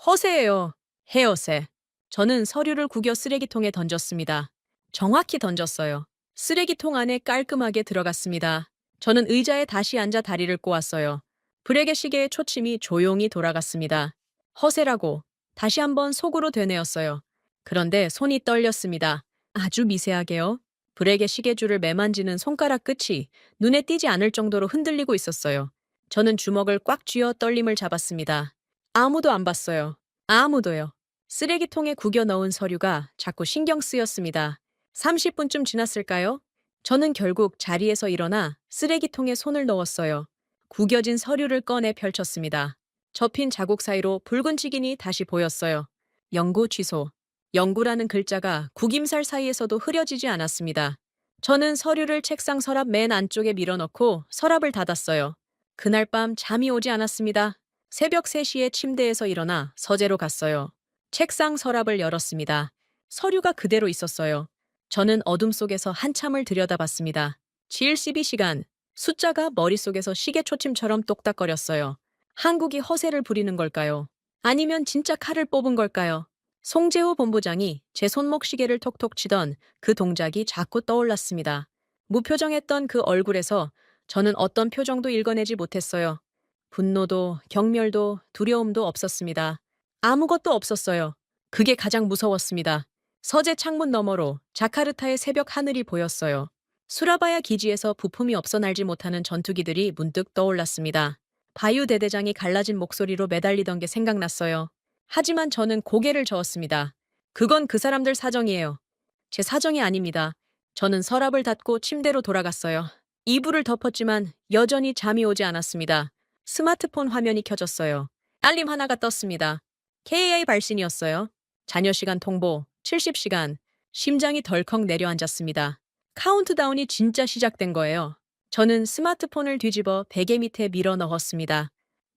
허세예요. 해어세. 저는 서류를 구겨 쓰레기통에 던졌습니다. 정확히 던졌어요. 쓰레기통 안에 깔끔하게 들어갔습니다. 저는 의자에 다시 앉아 다리를 꼬았어요. 불에게 시계의 초침이 조용히 돌아갔습니다. 허세라고 다시 한번 속으로 되뇌었어요. 그런데 손이 떨렸습니다. 아주 미세하게요. 불에게 시계줄을 매만지는 손가락 끝이 눈에 띄지 않을 정도로 흔들리고 있었어요. 저는 주먹을 꽉 쥐어 떨림을 잡았습니다. 아무도 안 봤어요. 아무도요. 쓰레기통에 구겨 넣은 서류가 자꾸 신경 쓰였습니다. 30분쯤 지났을까요? 저는 결국 자리에서 일어나 쓰레기통에 손을 넣었어요. 구겨진 서류를 꺼내 펼쳤습니다. 접힌 자국 사이로 붉은 직인이 다시 보였어요. 연구 취소. 연구라는 글자가 구김살 사이에서도 흐려지지 않았습니다. 저는 서류를 책상 서랍 맨 안쪽에 밀어넣고 서랍을 닫았어요. 그날 밤 잠이 오지 않았습니다. 새벽 3시에 침대에서 일어나 서재로 갔어요. 책상 서랍을 열었습니다. 서류가 그대로 있었어요. 저는 어둠 속에서 한참을 들여다봤습니다. 72시간. 숫자가 머릿속에서 시계 초침처럼 똑딱거렸어요. 한국이 허세를 부리는 걸까요? 아니면 진짜 칼을 뽑은 걸까요? 송재호 본부장이 제 손목 시계를 톡톡 치던 그 동작이 자꾸 떠올랐습니다. 무표정했던 그 얼굴에서 저는 어떤 표정도 읽어내지 못했어요. 분노도, 경멸도, 두려움도 없었습니다. 아무것도 없었어요. 그게 가장 무서웠습니다. 서재 창문 너머로 자카르타의 새벽 하늘이 보였어요. 수라바야 기지에서 부품이 없어 날지 못하는 전투기들이 문득 떠올랐습니다. 바유 대대장이 갈라진 목소리로 매달리던 게 생각났어요. 하지만 저는 고개를 저었습니다. 그건 그 사람들 사정이에요. 제 사정이 아닙니다. 저는 서랍을 닫고 침대로 돌아갔어요. 이불을 덮었지만 여전히 잠이 오지 않았습니다. 스마트폰 화면이 켜졌어요. 알림 하나가 떴습니다. KAI 발신이었어요. 자녀 시간 통보, 70시간. 심장이 덜컥 내려앉았습니다. 카운트다운이 진짜 시작된 거예요. 저는 스마트폰을 뒤집어 베개 밑에 밀어 넣었습니다.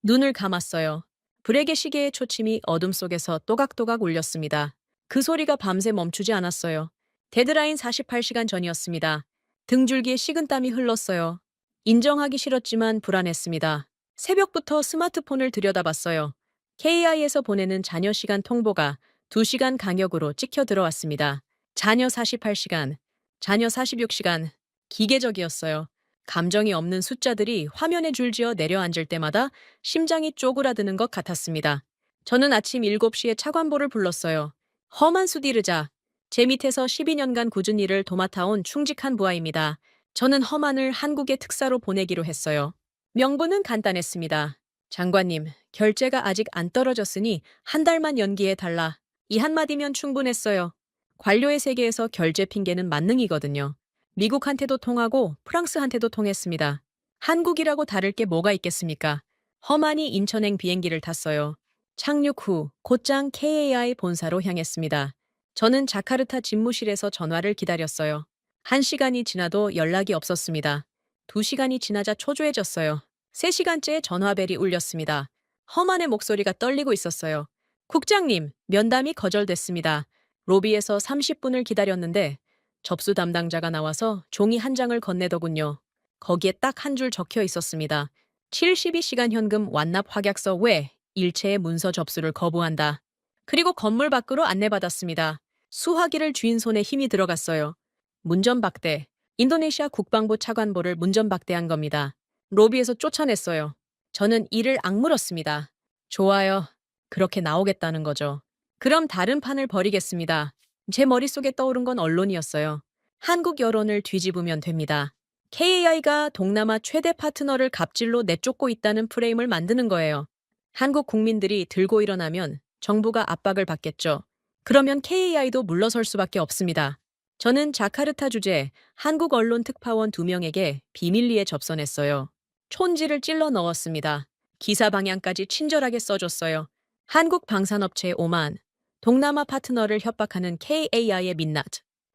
눈을 감았어요. 브레게 시계의 초침이 어둠 속에서 또각또각 울렸습니다. 그 소리가 밤새 멈추지 않았어요. 데드라인 48시간 전이었습니다. 등줄기에 식은땀이 흘렀어요. 인정하기 싫었지만 불안했습니다. 새벽부터 스마트폰을 들여다봤어요. KI에서 보내는 자녀 시간 통보가 2시간 간격으로 찍혀 들어왔습니다. 자녀 48시간, 자녀 46시간, 기계적이었어요. 감정이 없는 숫자들이 화면에 줄지어 내려앉을 때마다 심장이 쪼그라드는 것 같았습니다. 저는 아침 7시에 차관보를 불렀어요. 험한 수디르자. 제 밑에서 12년간 굳은 일을 도맡아온 충직한 부하입니다. 저는 험한을 한국의 특사로 보내기로 했어요. 명분은 간단했습니다. 장관님, 결제가 아직 안 떨어졌으니 한 달만 연기해달라. 이 한마디면 충분했어요. 관료의 세계에서 결제 핑계는 만능이거든요. 미국한테도 통하고 프랑스한테도 통했습니다. 한국이라고 다를 게 뭐가 있겠습니까? 험한이 인천행 비행기를 탔어요. 착륙 후 곧장 KAI 본사로 향했습니다. 저는 자카르타 집무실에서 전화를 기다렸어요. 1시간이 지나도 연락이 없었습니다. 2시간이 지나자 초조해졌어요. 3시간째 전화벨이 울렸습니다. 험한의 목소리가 떨리고 있었어요. 국장님, 면담이 거절됐습니다. 로비에서 30분을 기다렸는데 접수 담당자가 나와서 종이 한 장을 건네더군요. 거기에 딱 한 줄 적혀 있었습니다. 72시간 현금 완납 확약서 외 일체의 문서 접수를 거부한다. 그리고 건물 밖으로 안내받았습니다. 수화기를 쥐인 손에 힘이 들어갔어요. 문전박대. 인도네시아 국방부 차관보를 문전박대한 겁니다. 로비에서 쫓아냈어요. 저는 이를 악물었습니다. 좋아요. 그렇게 나오겠다는 거죠. 그럼 다른 판을 벌이겠습니다. 제 머릿속에 떠오른 건 언론이었어요. 한국 여론을 뒤집으면 됩니다. KAI가 동남아 최대 파트너를 갑질로 내쫓고 있다는 프레임을 만드는 거예요. 한국 국민들이 들고 일어나면 정부가 압박을 받겠죠. 그러면 KAI도 물러설 수밖에 없습니다. 저는 자카르타 주재 한국 언론 특파원 2명에게 비밀리에 접선했어요. 촌지를 찔러 넣었습니다. 기사 방향까지 친절하게 써줬어요. 한국 방산업체 오만, 동남아 파트너를 협박하는 KAI의 민낯,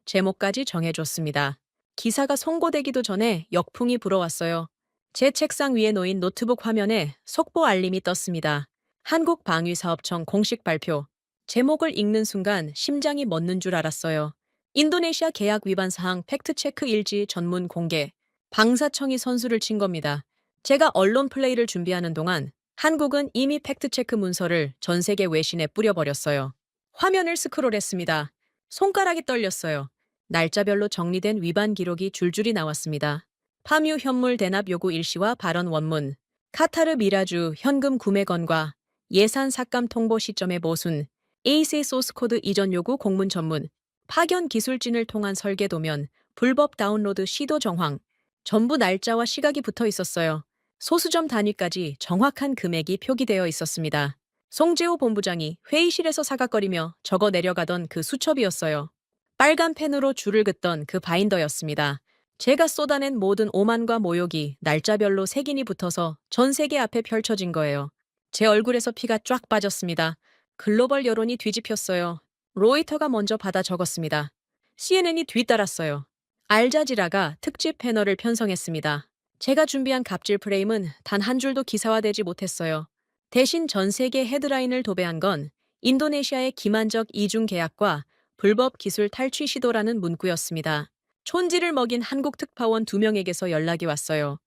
제목까지 정해줬습니다. 기사가 송고되기도 전에 역풍이 불어왔어요. 제 책상 위에 놓인 노트북 화면에 속보 알림이 떴습니다. 한국방위사업청 공식 발표. 제목을 읽는 순간 심장이 멎는 줄 알았어요. 인도네시아 계약 위반 사항 팩트체크 일지 전문 공개. 방사청이 선수를 친 겁니다. 제가 언론 플레이를 준비하는 동안 한국은 이미 팩트체크 문서를 전 세계 외신에 뿌려버렸어요. 화면을 스크롤했습니다. 손가락이 떨렸어요. 날짜별로 정리된 위반 기록이 줄줄이 나왔습니다. 파뮤 현물 대납 요구 일시와 발언 원문, 카타르 미라주 현금 구매 건과 예산 삭감 통보 시점의 모순, 에이세 소스코드 이전 요구 공문 전문, 파견 기술진을 통한 설계 도면, 불법 다운로드 시도 정황, 전부 날짜와 시각이 붙어 있었어요. 소수점 단위까지 정확한 금액이 표기되어 있었습니다. 송재호 본부장이 회의실에서 사각거리며 적어 내려가던 그 수첩이었어요. 빨간 펜으로 줄을 긋던 그 바인더였습니다. 제가 쏟아낸 모든 오만과 모욕이 날짜별로 색인이 붙어서 전 세계 앞에 펼쳐진 거예요. 제 얼굴에서 피가 쫙 빠졌습니다. 글로벌 여론이 뒤집혔어요. 로이터가 먼저 받아 적었습니다. CNN이 뒤따랐어요. 알자지라가 특집 패널을 편성했습니다. 제가 준비한 갑질 프레임은 단 한 줄도 기사화되지 못했어요. 대신 전 세계 헤드라인을 도배한 건 인도네시아의 기만적 이중 계약과 불법 기술 탈취 시도라는 문구였습니다. 촌지를 먹인 한국 특파원 2명에게서 연락이 왔어요.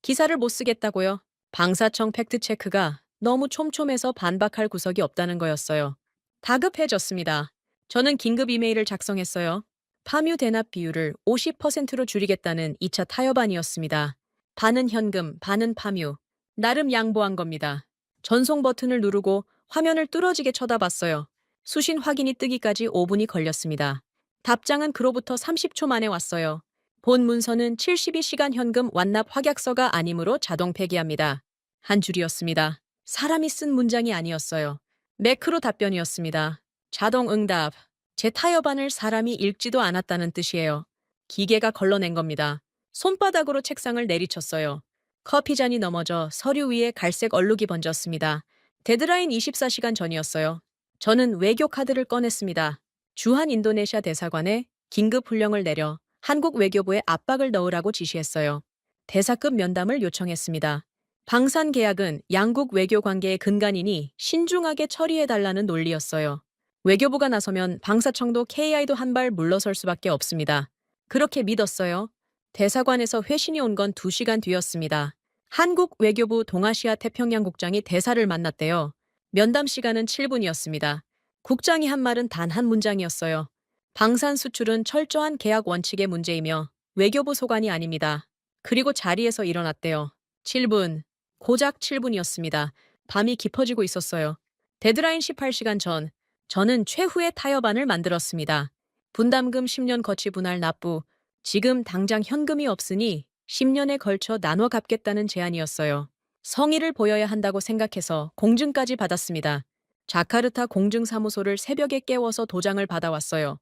기사를 못 쓰겠다고요? 방사청 팩트체크가 너무 촘촘해서 반박할 구석이 없다는 거였어요. 다급해졌습니다. 저는 긴급 이메일을 작성했어요. 파뮤 대납 비율을 50%로 줄이겠다는 2차 타협안이었습니다. 반은 현금, 반은 파뮤. 나름 양보한 겁니다. 전송 버튼을 누르고 화면을 뚫어지게 쳐다봤어요. 수신 확인이 뜨기까지 5분이 걸렸습니다. 답장은 그로부터 30초 만에 왔어요. 본 문서는 72시간 현금 완납 확약서가 아니므로 자동 폐기합니다. 한 줄이었습니다. 사람이 쓴 문장이 아니었어요. 매크로 답변이었습니다. 자동 응답. 제 타협안을 사람이 읽지도 않았다는 뜻이에요. 기계가 걸러낸 겁니다. 손바닥으로 책상을 내리쳤어요. 커피잔이 넘어져 서류 위에 갈색 얼룩이 번졌습니다. 데드라인 24시간 전이었어요. 저는 외교 카드를 꺼냈습니다. 주한 인도네시아 대사관에 긴급 훈령을 내려 한국 외교부에 압박을 넣으라고 지시했어요. 대사급 면담을 요청했습니다. 방산 계약은 양국 외교 관계의 근간이니 신중하게 처리해달라는 논리였어요. 외교부가 나서면 방사청도 KI도 한 발 물러설 수밖에 없습니다. 그렇게 믿었어요. 대사관에서 회신이 온 건 2시간 뒤였습니다. 한국 외교부 동아시아 태평양 국장이 대사를 만났대요. 면담 시간은 7분이었습니다. 국장이 한 말은 단 한 문장이었어요. 방산 수출은 철저한 계약 원칙의 문제이며 외교부 소관이 아닙니다. 그리고 자리에서 일어났대요. 7분. 고작 7분이었습니다. 밤이 깊어지고 있었어요. 데드라인 18시간 전, 저는 최후의 타협안을 만들었습니다. 분담금 10년 거치 분할 납부. 지금 당장 현금이 없으니 10년에 걸쳐 나눠 갚겠다는 제안이었어요. 성의를 보여야 한다고 생각해서 공증까지 받았습니다. 자카르타 공증사무소를 새벽에 깨워서 도장을 받아왔어요.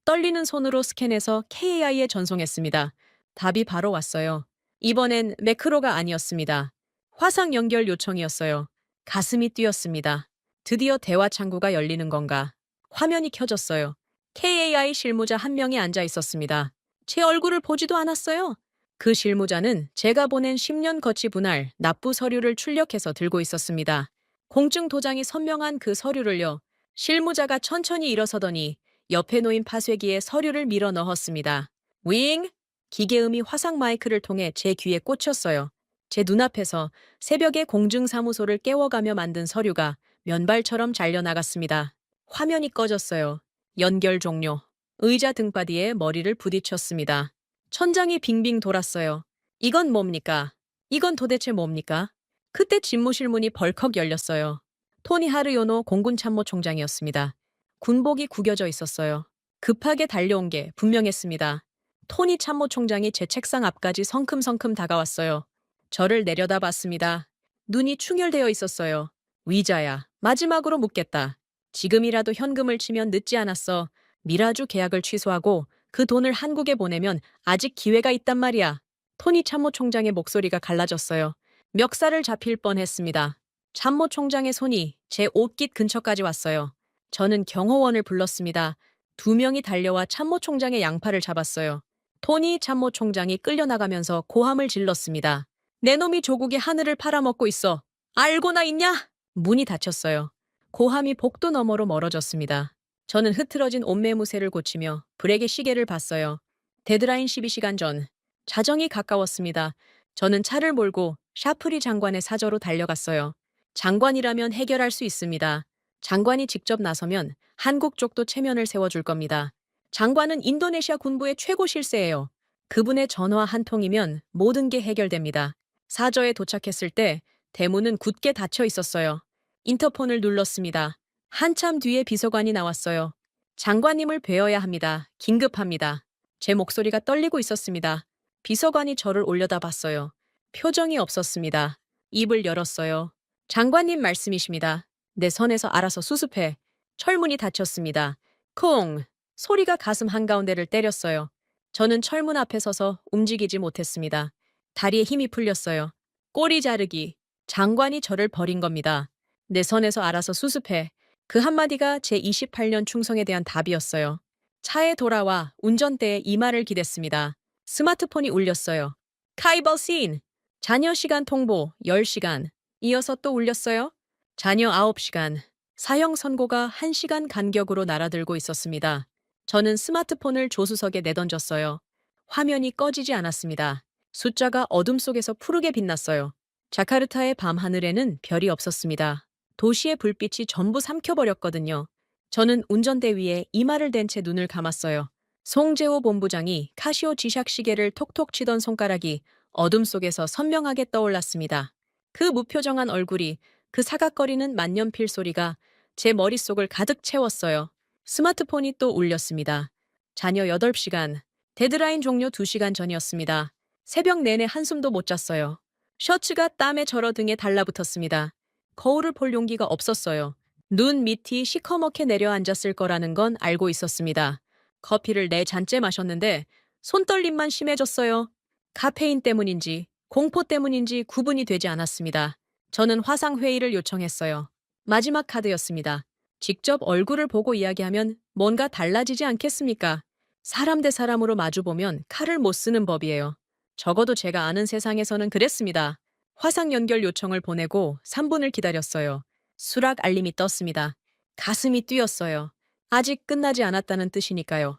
떨리는 손으로 스캔해서 KAI에 전송했습니다. 답이 바로 왔어요. 이번엔 매크로가 아니었습니다. 화상 연결 요청이었어요. 가슴이 뛰었습니다. 드디어 대화 창구가 열리는 건가. 화면이 켜졌어요. KAI 실무자 한 명이 앉아 있었습니다. 제 얼굴을 보지도 않았어요. 그 실무자는 제가 보낸 10년 거치 분할 납부 서류를 출력해서 들고 있었습니다. 공증 도장이 선명한 그 서류를요. 실무자가 천천히 일어서더니 옆에 놓인 파쇄기에 서류를 밀어 넣었습니다. 윙! 기계음이 화상 마이크를 통해 제 귀에 꽂혔어요. 제 눈앞에서 새벽에 공증사무소를 깨워가며 만든 서류가 면발처럼 잘려나갔습니다. 화면이 꺼졌어요. 연결 종료. 의자 등받이에 머리를 부딪혔습니다. 천장이 빙빙 돌았어요. 이건 뭡니까? 이건 도대체 뭡니까? 그때 집무실 문이 벌컥 열렸어요. 토니 하르요노 공군 참모총장이었습니다. 군복이 구겨져 있었어요. 급하게 달려온 게 분명했습니다. 토니 참모총장이 제 책상 앞까지 성큼성큼 다가왔어요. 저를 내려다봤습니다. 눈이 충혈되어 있었어요. 위자야, 마지막으로 묻겠다. 지금이라도 현금을 치면 늦지 않았어. 미라주 계약을 취소하고 그 돈을 한국에 보내면 아직 기회가 있단 말이야. 토니 참모총장의 목소리가 갈라졌어요. 멱살을 잡힐 뻔했습니다. 참모총장의 손이 제 옷깃 근처까지 왔어요. 저는 경호원을 불렀습니다. 2명이 달려와 참모총장의 양팔을 잡았어요. 토니 참모총장이 끌려나가면서 고함을 질렀습니다. 내 놈이 조국의 하늘을 팔아먹고 있어. 알고나 있냐? 문이 닫혔어요. 고함이 복도 너머로 멀어졌습니다. 저는 흐트러진 옷매무새를 고치며 브레게 시계를 봤어요. 데드라인 12시간 전. 자정이 가까웠습니다. 저는 차를 몰고 샤프리 장관의 사저로 달려갔어요. 장관이라면 해결할 수 있습니다. 장관이 직접 나서면 한국 쪽도 체면을 세워줄 겁니다. 장관은 인도네시아 군부의 최고 실세예요. 그분의 전화 한 통이면 모든 게 해결됩니다. 사저에 도착했을 때 대문은 굳게 닫혀 있었어요. 인터폰을 눌렀습니다. 한참 뒤에 비서관이 나왔어요. 장관님을 뵈어야 합니다. 긴급합니다. 제 목소리가 떨리고 있었습니다. 비서관이 저를 올려다봤어요. 표정이 없었습니다. 입을 열었어요. 장관님 말씀이십니다. 내 선에서 알아서 수습해. 철문이 닫혔습니다. 콩! 소리가 가슴 한가운데를 때렸어요. 저는 철문 앞에 서서 움직이지 못했습니다. 다리에 힘이 풀렸어요. 꼬리 자르기. 장관이 저를 버린 겁니다. 내 선에서 알아서 수습해. 그 한마디가 제 28년 충성에 대한 답이었어요. 차에 돌아와 운전대에 이 말을 기댔습니다. 스마트폰이 울렸어요. 카이벌씬! 자녀 시간 통보 10시간. 이어서 또 울렸어요. 자녀 9시간. 사형 선고가 1시간 간격으로 날아들고 있었습니다. 저는 스마트폰을 조수석에 내던졌어요. 화면이 꺼지지 않았습니다. 숫자가 어둠 속에서 푸르게 빛났어요. 자카르타의 밤하늘에는 별이 없었습니다. 도시의 불빛이 전부 삼켜버렸거든요. 저는 운전대 위에 이마를 댄 채 눈을 감았어요. 송재호 본부장이 카시오 지샥 시계를 톡톡 치던 손가락이 어둠 속에서 선명하게 떠올랐습니다. 그 무표정한 얼굴이, 그 사각거리는 만년필 소리가 제 머릿속을 가득 채웠어요. 스마트폰이 또 울렸습니다. 자녀 8시간. 데드라인 종료 2시간 전이었습니다. 새벽 내내 한숨도 못 잤어요. 셔츠가 땀에 절어 등에 달라붙었습니다. 거울을 볼 용기가 없었어요. 눈 밑이 시커멓게 내려앉았을 거라는 건 알고 있었습니다. 커피를 4잔째 마셨는데 손떨림만 심해졌어요. 카페인 때문인지 공포 때문인지 구분이 되지 않았습니다. 저는 화상회의를 요청했어요. 마지막 카드였습니다. 직접 얼굴을 보고 이야기하면 뭔가 달라지지 않겠습니까? 사람 대 사람으로 마주보면 칼을 못 쓰는 법이에요. 적어도 제가 아는 세상에서는 그랬습니다. 화상 연결 요청을 보내고 3분을 기다렸어요. 수락 알림이 떴습니다. 가슴이 뛰었어요. 아직 끝나지 않았다는 뜻이니까요.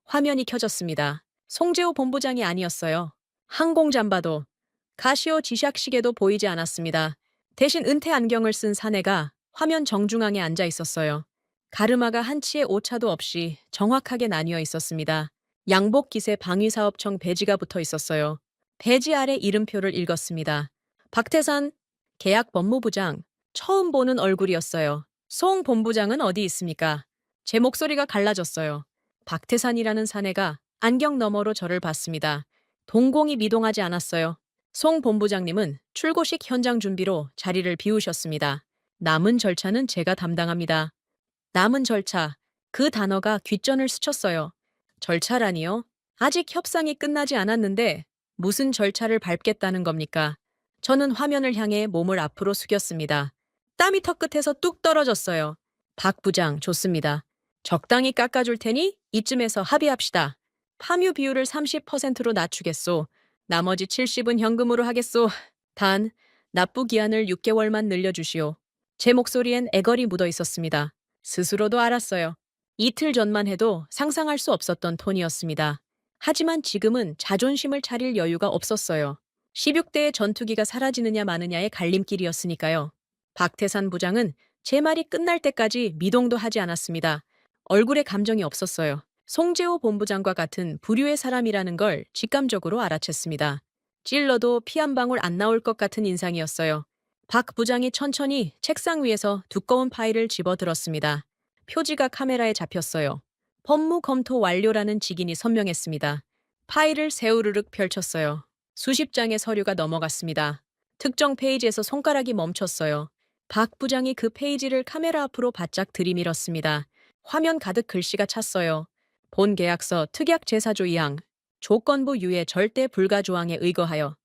화면이 켜졌습니다. 송재호 본부장이 아니었어요. 항공잠바도 가시오 지샥시계도 보이지 않았습니다. 대신 은퇴 안경을 쓴 사내가 화면 정중앙에 앉아 있었어요. 가르마가 한치의 오차도 없이 정확하게 나뉘어 있었습니다. 양복깃에 방위사업청 배지가 붙어 있었어요. 배지 아래 이름표를 읽었습니다. 박태산 계약 법무부장. 처음 보는 얼굴이었어요. 송 본부장은 어디 있습니까? 제 목소리가 갈라졌어요. 박태산이라는 사내가 안경 너머로 저를 봤습니다. 동공이 미동하지 않았어요. 송 본부장님은 출고식 현장 준비로 자리를 비우셨습니다. 남은 절차는 제가 담당합니다. 남은 절차. 그 단어가 귓전을 스쳤어요. 절차라니요? 아직 협상이 끝나지 않았는데 무슨 절차를 밟겠다는 겁니까? 저는 화면을 향해 몸을 앞으로 숙였습니다. 땀이 턱끝에서 뚝 떨어졌어요. 박 부장, 좋습니다. 적당히 깎아줄 테니 이쯤에서 합의합시다. 파묘 비율을 30%로 낮추겠소. 나머지 70은 현금으로 하겠소. 단, 납부 기한을 6개월만 늘려주시오. 제 목소리엔 애걸이 묻어 있었습니다. 스스로도 알았어요. 이틀 전만 해도 상상할 수 없었던 톤이었습니다. 하지만 지금은 자존심을 차릴 여유가 없었어요. 16대의 전투기가 사라지느냐 마느냐의 갈림길이었으니까요. 박태산 부장은 제 말이 끝날 때까지 미동도 하지 않았습니다. 얼굴에 감정이 없었어요. 송재호 본부장과 같은 부류의 사람이라는 걸 직감적으로 알아챘습니다. 찔러도 피 한 방울 안 나올 것 같은 인상이었어요. 박 부장이 천천히 책상 위에서 두꺼운 파일을 집어들었습니다. 표지가 카메라에 잡혔어요. 법무 검토 완료라는 직인이 선명했습니다. 파일을 세우르륵 펼쳤어요. 수십 장의 서류가 넘어갔습니다. 특정 페이지에서 손가락이 멈췄어요. 박 부장이 그 페이지를 카메라 앞으로 바짝 들이밀었습니다. 화면 가득 글씨가 찼어요. 본 계약서 특약 제사조 2항, 조건부 유예 절대 불가 조항에 의거하여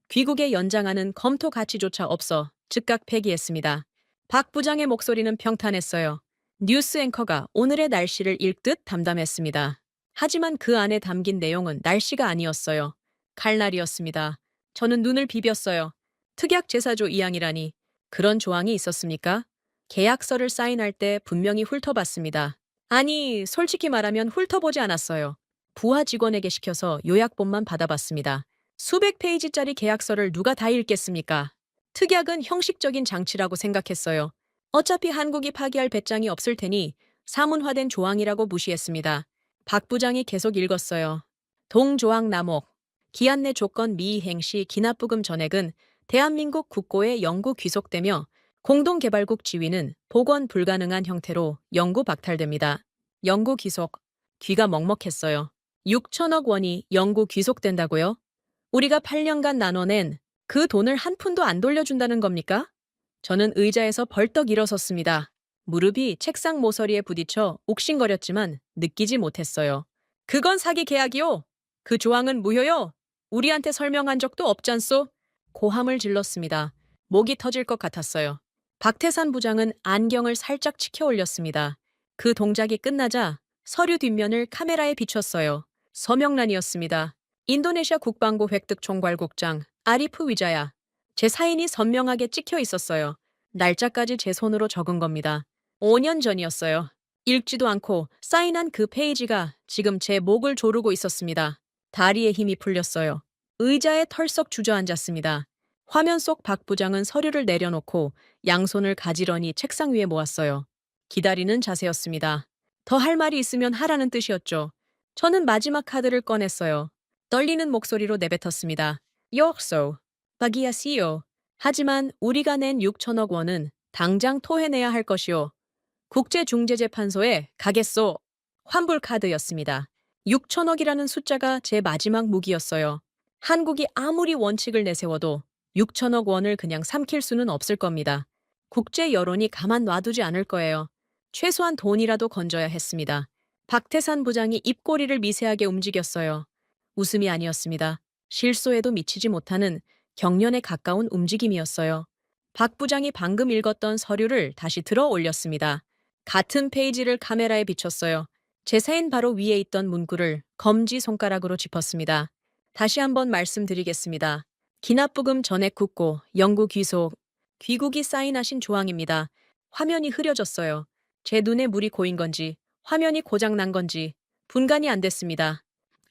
귀국에 연장하는 검토 가치조차 없어 즉각 폐기했습니다. 박 부장의 목소리는 평탄했어요. 뉴스 앵커가 오늘의 날씨를 읽듯 담담했습니다. 하지만 그 안에 담긴 내용은 날씨가 아니었어요. 칼날이었습니다. 저는 눈을 비볐어요. 특약 제사조 2항이라니 그런 조항이 있었습니까? 계약서를 사인할 때 분명히 훑어봤습니다. 아니, 솔직히 말하면 훑어보지 않았어요. 부하 직원에게 시켜서 요약본만 받아봤습니다. 수백 페이지짜리 계약서를 누가 다 읽겠습니까? 특약은 형식적인 장치라고 생각했어요. 어차피 한국이 파기할 배짱이 없을 테니 사문화된 조항이라고 무시했습니다. 박 부장이 계속 읽었어요. 동조항 남목. 기한 내 조건 미이행 시 기납부금 전액은 대한민국 국고에 영구 귀속되며 공동개발국 지위는 복원 불가능한 형태로 영구 박탈됩니다. 영구 귀속. 귀가 먹먹했어요. 6천억 원이 영구 귀속된다고요? 우리가 8년간 나눠낸 그 돈을 한 푼도 안 돌려준다는 겁니까? 저는 의자에서 벌떡 일어섰습니다. 무릎이 책상 모서리에 부딪혀 욱신거렸지만 느끼지 못했어요. 그건 사기 계약이요. 그 조항은 무효요. 우리한테 설명한 적도 없잖소. 고함을 질렀습니다. 목이 터질 것 같았어요. 박태산 부장은 안경을 살짝 치켜 올렸습니다. 그 동작이 끝나자 서류 뒷면을 카메라에 비췄어요. 서명란이었습니다. 인도네시아 국방부 획득 총괄국장 아리프 위자야. 제 사인이 선명하게 찍혀 있었어요. 날짜까지 제 손으로 적은 겁니다. 5년 전이었어요. 읽지도 않고 사인한 그 페이지가 지금 제 목을 조르고 있었습니다. 다리에 힘이 풀렸어요. 의자에 털썩 주저앉았습니다. 화면 속 박 부장은 서류를 내려놓고 양손을 가지런히 책상 위에 모았어요. 기다리는 자세였습니다. 더 할 말이 있으면 하라는 뜻이었죠. 저는 마지막 카드를 꺼냈어요. 떨리는 목소리로 내뱉었습니다. 역소. 박이야시오. 하지만 우리가 낸 6천억 원은 당장 토해내야 할 것이오. 국제중재재판소에 가겠소. 환불 카드였습니다. 6천억이라는 숫자가 제 마지막 무기였어요. 한국이 아무리 원칙을 내세워도 6천억 원을 그냥 삼킬 수는 없을 겁니다. 국제 여론이 가만 놔두지 않을 거예요. 최소한 돈이라도 건져야 했습니다. 박태산 부장이 입꼬리를 미세하게 움직였어요. 웃음이 아니었습니다. 실소에도 미치지 못하는 경련에 가까운 움직임이었어요. 박 부장이 방금 읽었던 서류를 다시 들어 올렸습니다. 같은 페이지를 카메라에 비췄어요. 제 사인 바로 위에 있던 문구를 검지 손가락으로 짚었습니다. 다시 한번 말씀드리겠습니다. 기납부금 전액 국고, 영구 귀속, 귀국이 사인하신 조항입니다. 화면이 흐려졌어요. 제 눈에 물이 고인 건지, 화면이 고장난 건지 분간이 안 됐습니다.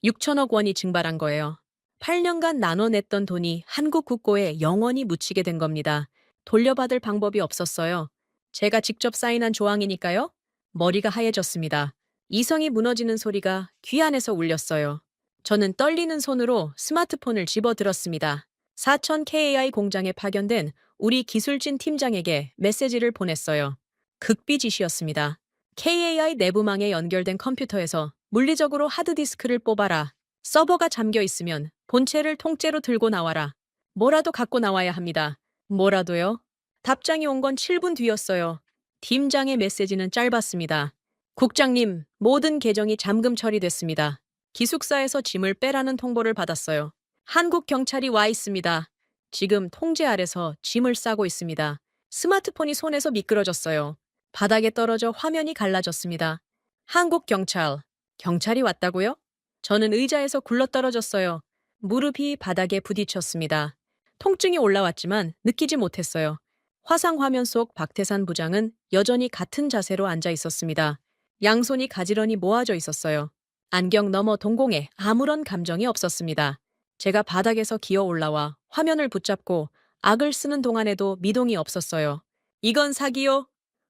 6천억 원이 증발한 거예요. 8년간 나눠냈던 돈이 한국 국고에 영원히 묻히게 된 겁니다. 돌려받을 방법이 없었어요. 제가 직접 사인한 조항이니까요. 머리가 하얘졌습니다. 이성이 무너지는 소리가 귀 안에서 울렸어요. 저는 떨리는 손으로 스마트폰을 집어들었습니다. 4천 KAI 공장에 파견된 우리 기술진 팀장에게 메시지를 보냈어요. 극비 지시였습니다. KAI 내부망에 연결된 컴퓨터에서 물리적으로 하드디스크를 뽑아라. 서버가 잠겨 있으면 본체를 통째로 들고 나와라. 뭐라도 갖고 나와야 합니다. 뭐라도요? 답장이 온 건 7분 뒤였어요. 팀장의 메시지는 짧았습니다. 국장님, 모든 계정이 잠금 처리됐습니다. 기숙사에서 짐을 빼라는 통보를 받았어요. 한국 경찰이 와 있습니다. 지금 통제 아래서 짐을 싸고 있습니다. 스마트폰이 손에서 미끄러졌어요. 바닥에 떨어져 화면이 갈라졌습니다. 한국 경찰. 경찰이 왔다고요? 저는 의자에서 굴러떨어졌어요. 무릎이 바닥에 부딪혔습니다. 통증이 올라왔지만 느끼지 못했어요. 화상 화면 속 박태산 부장은 여전히 같은 자세로 앉아 있었습니다. 양손이 가지런히 모아져 있었어요. 안경 너머 동공에 아무런 감정이 없었습니다. 제가 바닥에서 기어 올라와 화면을 붙잡고 악을 쓰는 동안에도 미동이 없었어요. 이건 사기요.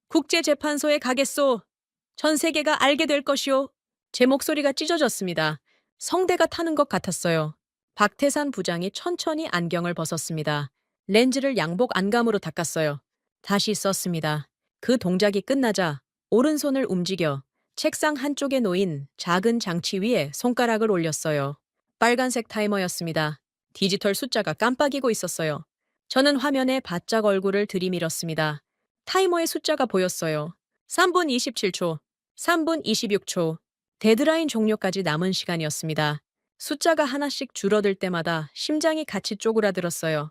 국제재판소에 가겠소. 전 세계가 알게 될 것이오. 제 목소리가 찢어졌습니다. 성대가 타는 것 같았어요. 박태산 부장이 천천히 안경을 벗었습니다. 렌즈를 양복 안감으로 닦았어요. 다시 썼습니다. 그 동작이 끝나자 오른손을 움직여 책상 한쪽에 놓인 작은 장치 위에 손가락을 올렸어요. 빨간색 타이머였습니다. 디지털 숫자가 깜빡이고 있었어요. 저는 화면에 바짝 얼굴을 들이밀었습니다. 타이머의 숫자가 보였어요. 3분 27초, 3분 26초. 데드라인 종료까지 남은 시간이었습니다. 숫자가 하나씩 줄어들 때마다 심장이 같이 쪼그라들었어요.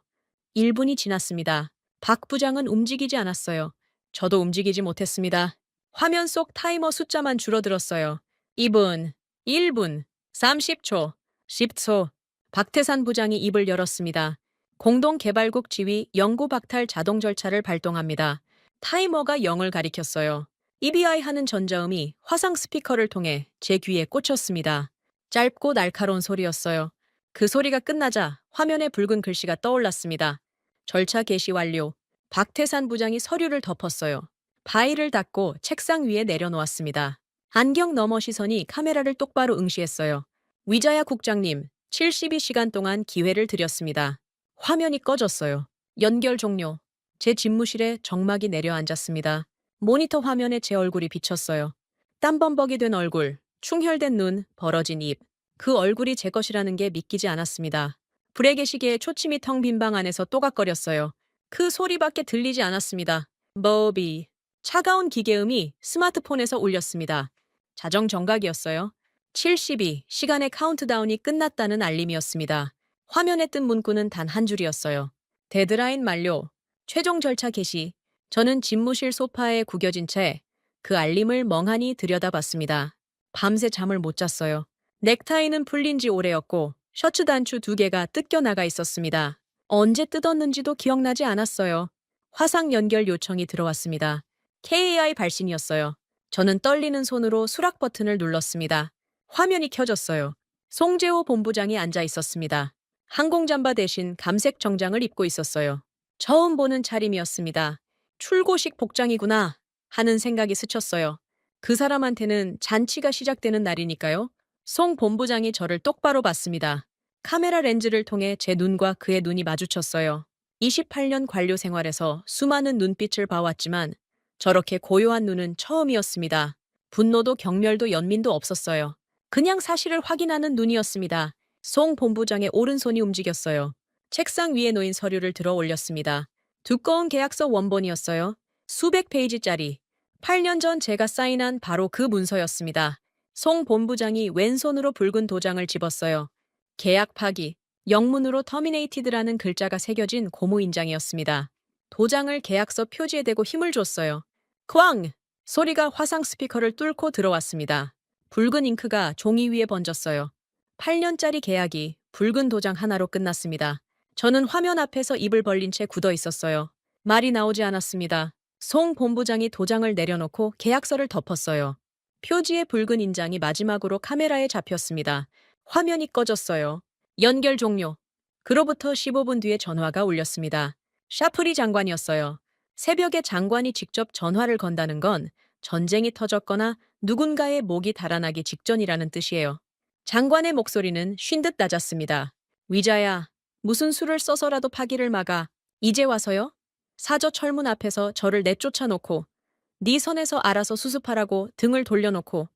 1분이 지났습니다. 박 부장은 움직이지 않았어요. 저도 움직이지 못했습니다. 화면 속 타이머 숫자만 줄어들었어요. 2분, 1분, 30초, 10초. 박태산 부장이 입을 열었습니다. 공동개발국 지휘 영구 박탈 자동 절차를 발동합니다. 타이머가 0을 가리켰어요. EBI 하는 전자음이 화상 스피커를 통해 제 귀에 꽂혔습니다. 짧고 날카로운 소리였어요. 그 소리가 끝나자 화면에 붉은 글씨가 떠올랐습니다. 절차 개시 완료. 박태산 부장이 서류를 덮었어요. 파일을 닫고 책상 위에 내려놓았습니다. 안경 너머 시선이 카메라를 똑바로 응시했어요. 위자야 국장님, 72시간 동안 기회를 드렸습니다. 화면이 꺼졌어요. 연결 종료. 제 집무실에 정막이 내려앉았습니다. 모니터 화면에 제 얼굴이 비쳤어요. 땀범벅이 된 얼굴, 충혈된 눈, 벌어진 입. 그 얼굴이 제 것이라는 게 믿기지 않았습니다. 불의 계시기에 초침이 텅 빈 방 안에서 또각거렸어요. 그 소리밖에 들리지 않았습니다. 버비. 차가운 기계음이 스마트폰에서 울렸습니다. 자정 정각이었어요. 72, 시간의 카운트다운이 끝났다는 알림이었습니다. 화면에 뜬 문구는 단 한 줄이었어요. 데드라인 만료. 최종 절차 개시. 저는 집무실 소파에 구겨진 채 그 알림을 멍하니 들여다봤습니다. 밤새 잠을 못 잤어요. 넥타이는 풀린 지 오래였고 셔츠 단추 2개가 뜯겨나가 있었습니다. 언제 뜯었는지도 기억나지 않았어요. 화상 연결 요청이 들어왔습니다. KAI 발신이었어요. 저는 떨리는 손으로 수락 버튼을 눌렀습니다. 화면이 켜졌어요. 송재호 본부장이 앉아 있었습니다. 항공잠바 대신 감색 정장을 입고 있었어요. 처음 보는 차림이었습니다. 출고식 복장이구나 하는 생각이 스쳤어요. 그 사람한테는 잔치가 시작되는 날이니까요. 송 본부장이 저를 똑바로 봤습니다. 카메라 렌즈를 통해 제 눈과 그의 눈이 마주쳤어요. 28년 관료 생활에서 수많은 눈빛을 봐왔지만 저렇게 고요한 눈은 처음이었습니다. 분노도 경멸도 연민도 없었어요. 그냥 사실을 확인하는 눈이었습니다. 송 본부장의 오른손이 움직였어요. 책상 위에 놓인 서류를 들어 올렸습니다. 두꺼운 계약서 원본이었어요. 수백 페이지짜리. 8년 전 제가 사인한 바로 그 문서였습니다. 송 본부장이 왼손으로 붉은 도장을 집었어요. 계약 파기. 영문으로 터미네이티드라는 글자가 새겨진 고무인장이었습니다. 도장을 계약서 표지에 대고 힘을 줬어요. 쾅! 소리가 화상 스피커를 뚫고 들어왔습니다. 붉은 잉크가 종이 위에 번졌어요. 8년짜리 계약이 붉은 도장 하나로 끝났습니다. 저는 화면 앞에서 입을 벌린 채 굳어 있었어요. 말이 나오지 않았습니다. 송 본부장이 도장을 내려놓고 계약서를 덮었어요. 표지의 붉은 인장이 마지막으로 카메라에 잡혔습니다. 화면이 꺼졌어요. 연결 종료. 그로부터 15분 뒤에 전화가 울렸습니다. 샤프리 장관이었어요. 새벽에 장관이 직접 전화를 건다는 건 전쟁이 터졌거나 누군가의 목이 달아나기 직전이라는 뜻이에요. 장관의 목소리는 쉰 듯 낮았습니다. 위자야, 무슨 수를 써서라도 파기를 막아. 이제 와서요? 사저 철문 앞에서 저를 내쫓아 놓고 네 선에서 알아서 수습하라고 등을 돌려놓고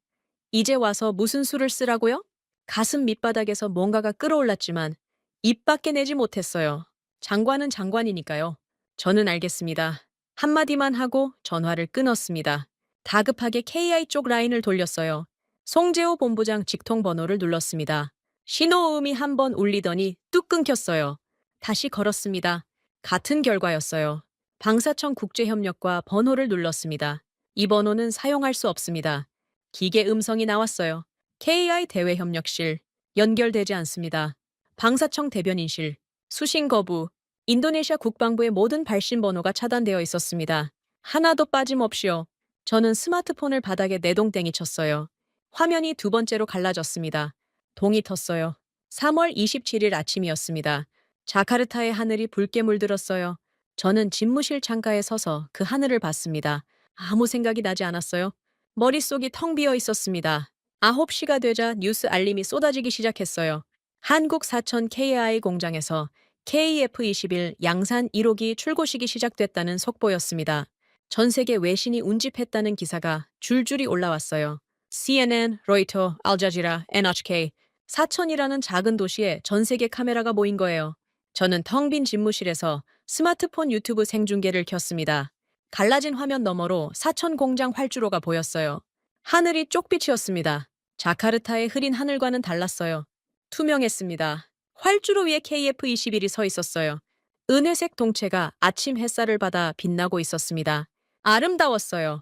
이제 와서 무슨 수를 쓰라고요? 가슴 밑바닥에서 뭔가가 끌어올랐지만 입 밖에 내지 못했어요. 장관은 장관이니까요. 저는 알겠습니다. 한마디만 하고 전화를 끊었습니다. 다급하게 KI 쪽 라인을 돌렸어요. 송재호 본부장 직통 번호를 눌렀습니다. 신호음이 한 번 울리더니 뚝 끊겼어요. 다시 걸었습니다. 같은 결과였어요. 방사청 국제협력과 번호를 눌렀습니다. 이 번호는 사용할 수 없습니다. 기계 음성이 나왔어요. KI 대외협력실, 연결되지 않습니다. 방사청 대변인실, 수신 거부, 인도네시아 국방부의 모든 발신 번호가 차단되어 있었습니다. 하나도 빠짐없이요. 저는 스마트폰을 바닥에 내동댕이 쳤어요. 화면이 두 번째로 갈라졌습니다. 동이 텄어요. 3월 27일 아침이었습니다. 자카르타의 하늘이 붉게 물들었어요. 저는 집무실 창가에 서서 그 하늘을 봤습니다. 아무 생각이 나지 않았어요. 머릿속이 텅 비어 있었습니다. 9시가 되자 뉴스 알림이 쏟아지기 시작했어요. 한국 사천 KI 공장에서 KF-21 양산 1호기 출고식이 시작됐다는 속보였습니다. 전 세계 외신이 운집했다는 기사가 줄줄이 올라왔어요. CNN, 로이터, 알자지라, NHK, 사천이라는 작은 도시에 전 세계 카메라가 모인 거예요. 저는 텅 빈 집무실에서 스마트폰 유튜브 생중계를 켰습니다. 갈라진 화면 너머로 사천 공장 활주로가 보였어요. 하늘이 쪽빛이었습니다. 자카르타의 흐린 하늘과는 달랐어요. 투명했습니다. 활주로 위에 KF-21이 서 있었어요. 은회색 동체가 아침 햇살을 받아 빛나고 있었습니다. 아름다웠어요.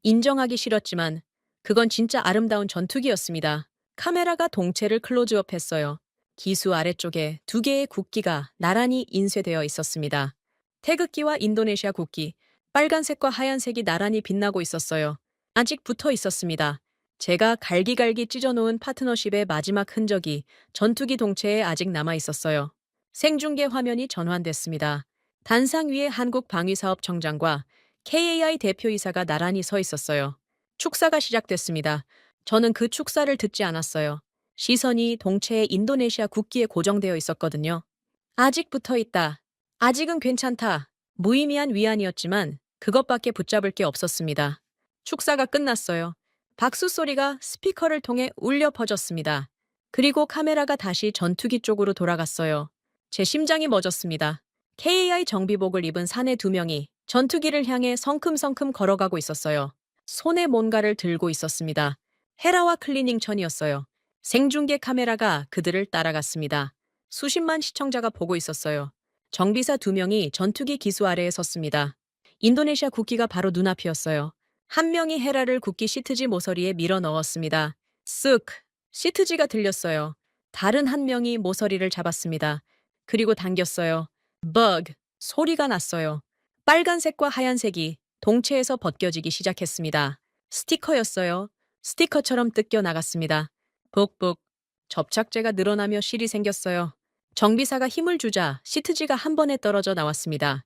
인정하기 싫었지만 그건 진짜 아름다운 전투기였습니다. 카메라가 동체를 클로즈업했어요. 기수 아래쪽에 두 개의 국기가 나란히 인쇄되어 있었습니다. 태극기와 인도네시아 국기, 빨간색과 하얀색이 나란히 빛나고 있었어요. 아직 붙어 있었습니다. 제가 갈기갈기 찢어놓은 파트너십의 마지막 흔적이 전투기 동체에 아직 남아 있었어요. 생중계 화면이 전환됐습니다. 단상 위에 한국방위사업청장과 KAI 대표이사가 나란히 서 있었어요. 축사가 시작됐습니다. 저는 그 축사를 듣지 않았어요. 시선이 동체의 인도네시아 국기에 고정되어 있었거든요. 아직 붙어 있다. 아직은 괜찮다. 무의미한 위안이었지만 그것밖에 붙잡을 게 없었습니다. 축사가 끝났어요. 박수 소리가 스피커를 통해 울려 퍼졌습니다. 그리고 카메라가 다시 전투기 쪽으로 돌아갔어요. 제 심장이 멎었습니다. KAI 정비복을 입은 사내 두 명이 전투기를 향해 성큼성큼 걸어가고 있었어요. 손에 뭔가를 들고 있었습니다. 헤라와 클리닝천이었어요. 생중계 카메라가 그들을 따라갔습니다. 수십만 시청자가 보고 있었어요. 정비사 두 명이 전투기 기수 아래에 섰습니다. 인도네시아 국기가 바로 눈앞이었어요. 한 명이 헤라를 국기 시트지 모서리에 밀어 넣었습니다. 쓱! 시트지가 들렸어요. 다른 한 명이 모서리를 잡았습니다. 그리고 당겼어요. 버그! 소리가 났어요. 빨간색과 하얀색이 동체에서 벗겨지기 시작했습니다. 스티커였어요. 스티커처럼 뜯겨 나갔습니다. 북북. 접착제가 늘어나며 실이 생겼어요. 정비사가 힘을 주자 시트지가 한 번에 떨어져 나왔습니다.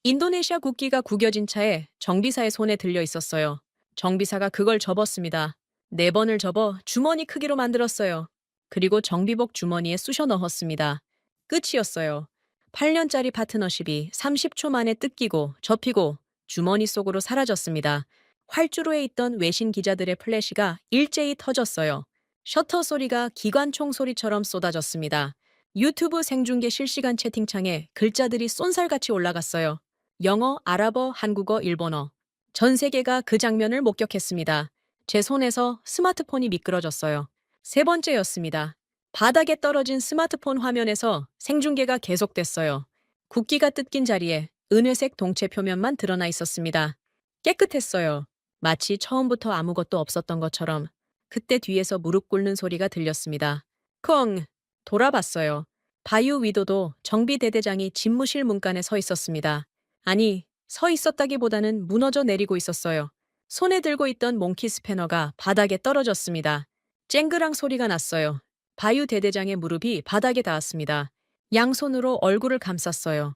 인도네시아 국기가 구겨진 차에 정비사의 손에 들려 있었어요. 정비사가 그걸 접었습니다. 4번을 접어 주머니 크기로 만들었어요. 그리고 정비복 주머니에 쑤셔 넣었습니다. 끝이었어요. 8년짜리 파트너십이 30초 만에 뜯기고 접히고 주머니 속으로 사라졌습니다. 활주로에 있던 외신 기자들의 플래시가 일제히 터졌어요. 셔터 소리가 기관총 소리처럼 쏟아졌습니다. 유튜브 생중계 실시간 채팅창에 글자들이 쏜살같이 올라갔어요. 영어, 아랍어, 한국어, 일본어. 전 세계가 그 장면을 목격했습니다. 제 손에서 스마트폰이 미끄러졌어요. 세 번째였습니다. 바닥에 떨어진 스마트폰 화면에서 생중계가 계속됐어요. 국기가 뜯긴 자리에 은회색 동체 표면만 드러나 있었습니다. 깨끗했어요. 마치 처음부터 아무것도 없었던 것처럼. 그때 뒤에서 무릎 꿇는 소리가 들렸습니다. 쿵! 돌아봤어요. 바유 위도도 정비대대장이 집무실 문간에 서 있었습니다. 아니, 서 있었다기보다는 무너져 내리고 있었어요. 손에 들고 있던 몽키 스패너가 바닥에 떨어졌습니다. 쨍그랑 소리가 났어요. 바유 대대장의 무릎이 바닥에 닿았습니다. 양손으로 얼굴을 감쌌어요.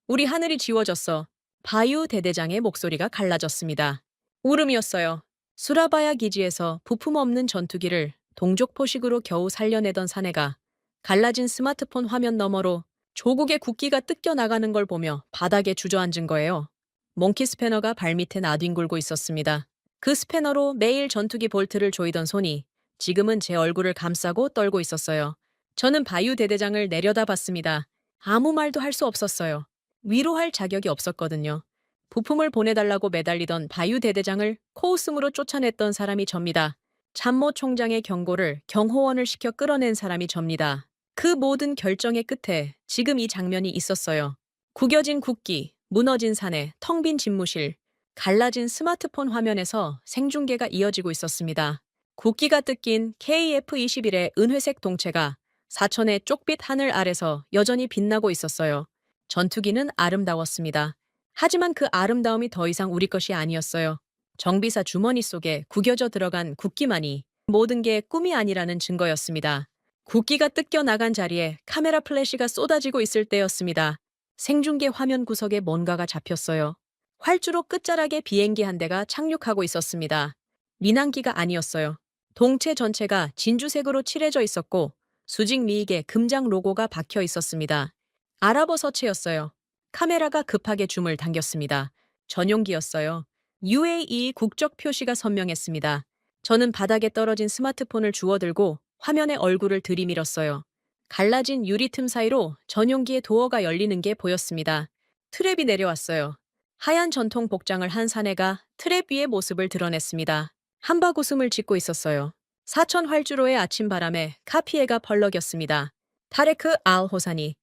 우리 하늘이 지워졌어. 바유 대대장의 목소리가 갈라졌습니다. 울음이었어요. 수라바야 기지에서 부품 없는 전투기를 동족포식으로 겨우 살려내던 사내가 갈라진 스마트폰 화면 너머로 조국의 국기가 뜯겨나가는 걸 보며 바닥에 주저앉은 거예요. 몽키 스패너가 발밑에 나뒹굴고 있었습니다. 그 스패너로 매일 전투기 볼트를 조이던 손이 지금은 제 얼굴을 감싸고 떨고 있었어요. 저는 바유 대대장을 내려다봤습니다. 아무 말도 할 수 없었어요. 위로할 자격이 없었거든요. 부품을 보내달라고 매달리던 바유 대대장을 코웃음으로 쫓아냈던 사람이 접니다. 참모 총장의 경고를 경호원을 시켜 끌어낸 사람이 접니다. 그 모든 결정의 끝에 지금 이 장면이 있었어요. 구겨진 국기, 무너진 사내, 텅 빈 집무실, 갈라진 스마트폰 화면에서 생중계가 이어지고 있었습니다. 국기가 뜯긴 KF-21의 은회색 동체가 사천의 쪽빛 하늘 아래서 여전히 빛나고 있었어요. 전투기는 아름다웠습니다. 하지만 그 아름다움이 더 이상 우리 것이 아니었어요. 정비사 주머니 속에 구겨져 들어간 국기만이 모든 게 꿈이 아니라는 증거였습니다. 국기가 뜯겨 나간 자리에 카메라 플래시가 쏟아지고 있을 때였습니다. 생중계 화면 구석에 뭔가가 잡혔어요. 활주로 끝자락에 비행기 한 대가 착륙하고 있었습니다. 민항기가 아니었어요. 동체 전체가 진주색으로 칠해져 있었고 수직 미익에 금장 로고가 박혀 있었습니다. 아랍어 서체였어요. 카메라가 급하게 줌을 당겼습니다. 전용기였어요. UAE 국적 표시가 선명했습니다. 저는 바닥에 떨어진 스마트폰을 주워들고 화면에 얼굴을 들이밀었어요. 갈라진 유리 틈 사이로 전용기의 도어가 열리는 게 보였습니다. 트랩이 내려왔어요. 하얀 전통 복장을 한 사내가 트랩 위의 모습을 드러냈습니다. 한박 웃음을 짓고 있었어요. 사천 활주로의 아침 바람에 카피에가 펄럭였습니다. 타레크 알 호사니,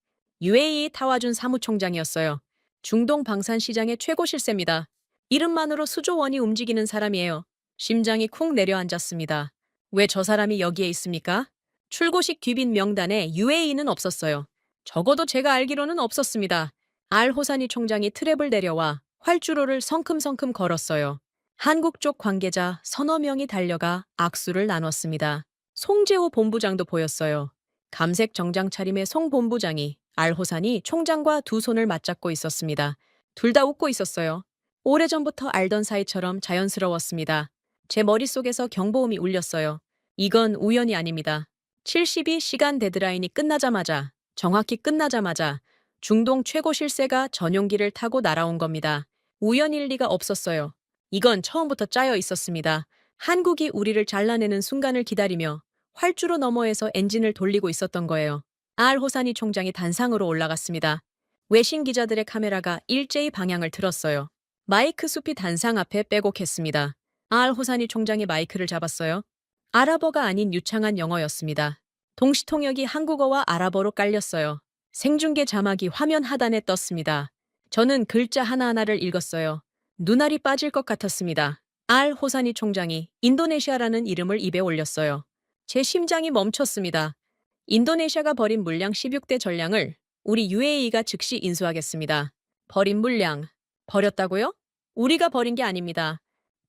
UAE 타와준 사무총장이었어요. 중동 방산시장의 최고 실세입니다. 이름만으로 수조 원이 움직이는 사람이에요. 심장이 쿵 내려앉았습니다. 왜 저 사람이 여기에 있습니까? 출고식 뒤빈 명단에 UAE는 없었어요. 적어도 제가 알기로는 없었습니다. 알 호사니 총장이 트랩을 내려와 활주로를 성큼성큼 걸었어요. 한국 쪽 관계자 서너 명이 달려가 악수를 나눴습니다. 송재호 본부장도 보였어요. 감색 정장 차림의 송 본부장이 알 호사니 총장과 두 손을 맞잡고 있었습니다. 둘 다 웃고 있었어요. 오래전부터 알던 사이처럼 자연스러웠습니다. 제 머릿속에서 경보음이 울렸어요. 이건 우연이 아닙니다. 72시간 데드라인이 끝나자마자, 정확히 끝나자마자 중동 최고 실세가 전용기를 타고 날아온 겁니다. 우연일 리가 없었어요. 이건 처음부터 짜여 있었습니다. 한국이 우리를 잘라내는 순간을 기다리며 활주로 너머에서 엔진을 돌리고 있었던 거예요. 알 호사니 총장이 단상으로 올라갔습니다. 외신 기자들의 카메라가 일제히 방향을 틀었어요. 마이크 숲이 단상 앞에 빼곡했습니다. 알 호사니 총장이 마이크를 잡았어요. 아랍어가 아닌 유창한 영어였습니다. 동시통역이 한국어와 아랍어로 깔렸어요. 생중계 자막이 화면 하단에 떴습니다. 저는 글자 하나하나를 읽었어요. 눈알이 빠질 것 같았습니다. 알 호사니 총장이 인도네시아라는 이름을 입에 올렸어요. 제 심장이 멈췄습니다. 인도네시아가 버린 물량 16대 전량을 우리 UAE가 즉시 인수하겠습니다. 버린 물량. 버렸다고요? 우리가 버린 게 아닙니다.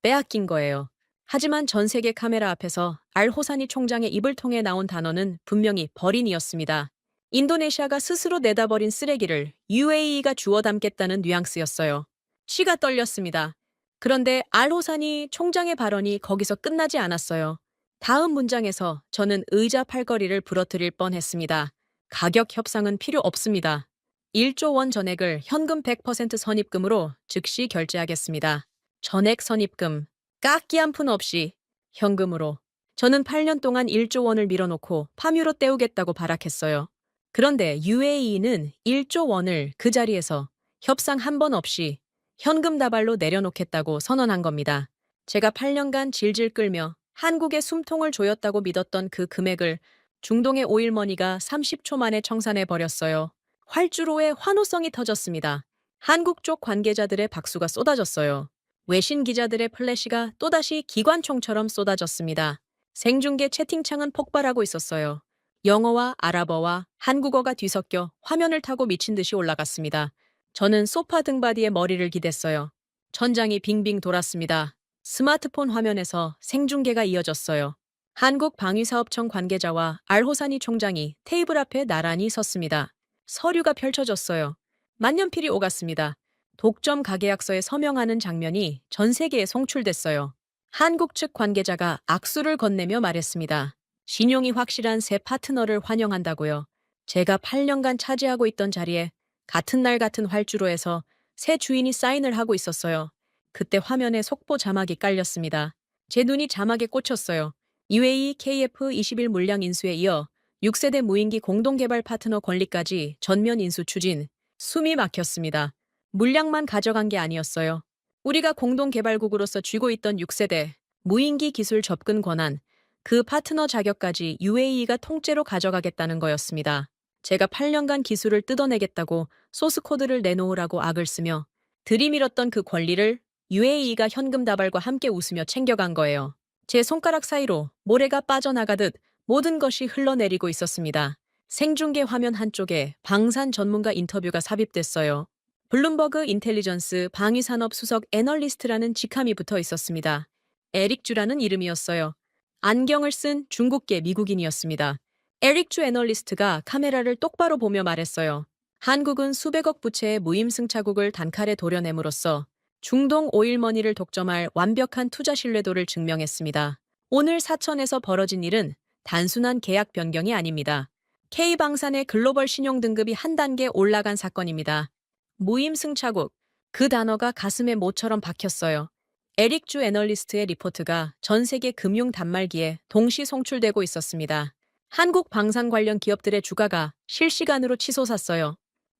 빼앗긴 거예요. 하지만 전 세계 카메라 앞에서 알 호사니 총장의 입을 통해 나온 단어는 분명히 버린이었습니다. 인도네시아가 스스로 내다버린 쓰레기를 UAE가 주워 담겠다는 뉘앙스였어요. 치가 떨렸습니다. 그런데 알 호사니 총장의 발언이 거기서 끝나지 않았어요. 다음 문장에서 저는 의자 팔걸이를 부러뜨릴 뻔했습니다. 가격 협상은 필요 없습니다. 1조 원 전액을 현금 100% 선입금으로 즉시 결제하겠습니다. 전액 선입금, 깎기 한 푼 없이 현금으로. 저는 8년 동안 1조 원을 밀어놓고 파묘로 때우겠다고 발악했어요. 그런데 UAE는 1조 원을 그 자리에서 협상 한 번 없이 현금 다발로 내려놓겠다고 선언한 겁니다. 제가 8년간 질질 끌며 한국에 숨통을 조였다고 믿었던 그 금액을 중동의 오일머니가 30초 만에 청산해 버렸어요. 활주로에 환호성이 터졌습니다. 한국 쪽 관계자들의 박수가 쏟아졌어요. 외신 기자들의 플래시가 또다시 기관총처럼 쏟아졌습니다. 생중계 채팅창은 폭발하고 있었어요. 영어와 아랍어와 한국어가 뒤섞여 화면을 타고 미친 듯이 올라갔습니다. 저는 소파 등받이에 머리를 기댔어요. 천장이 빙빙 돌았습니다. 스마트폰 화면에서 생중계가 이어졌어요. 한국방위사업청 관계자와 알호사니 총장이 테이블 앞에 나란히 섰습니다. 서류가 펼쳐졌어요. 만년필이 오갔습니다. 독점 가계약서에 서명하는 장면이 전 세계에 송출됐어요. 한국 측 관계자가 악수를 건네며 말했습니다. 신용이 확실한 새 파트너를 환영한다고요. 제가 8년간 차지하고 있던 자리에 같은 날 같은 활주로에서 새 주인이 사인을 하고 있었어요. 그때 화면에 속보 자막이 깔렸습니다. 제 눈이 자막에 꽂혔어요. UAE KF-21 물량 인수에 이어 6세대 무인기 공동개발 파트너 권리까지 전면 인수 추진. 숨이 막혔습니다. 물량만 가져간 게 아니었어요. 우리가 공동개발국으로서 쥐고 있던 6세대 무인기 기술 접근 권한, 그 파트너 자격까지 UAE가 통째로 가져가겠다는 거였습니다. 제가 8년간 기술을 뜯어내겠다고 소스코드를 내놓으라고 악을 쓰며 들이밀었던 그 권리를 UAE가 현금 다발과 함께 웃으며 챙겨간 거예요. 제 손가락 사이로 모래가 빠져나가듯 모든 것이 흘러내리고 있었습니다. 생중계 화면 한쪽에 방산 전문가 인터뷰가 삽입됐어요. 블룸버그 인텔리전스 방위산업 수석 애널리스트라는 직함이 붙어 있었습니다. 에릭 주라는 이름이었어요. 안경을 쓴 중국계 미국인이었습니다. 에릭 주 애널리스트가 카메라를 똑바로 보며 말했어요. 한국은 수백억 부채의 무임승차국을 단칼에 도려냄으로써 중동 오일머니를 독점할 완벽한 투자 신뢰도를 증명했습니다. 오늘 사천에서 벌어진 일은 단순한 계약 변경이 아닙니다. K방산의 글로벌 신용 등급이 한 단계 올라간 사건입니다. 무임승차국, 그 단어가 가슴에 모처럼 박혔어요. 에릭 주 애널리스트의 리포트가 전 세계 금융 단말기에 동시 송출되고 있었습니다. 한국 방산 관련 기업들의 주가가 실시간으로 치솟았어요.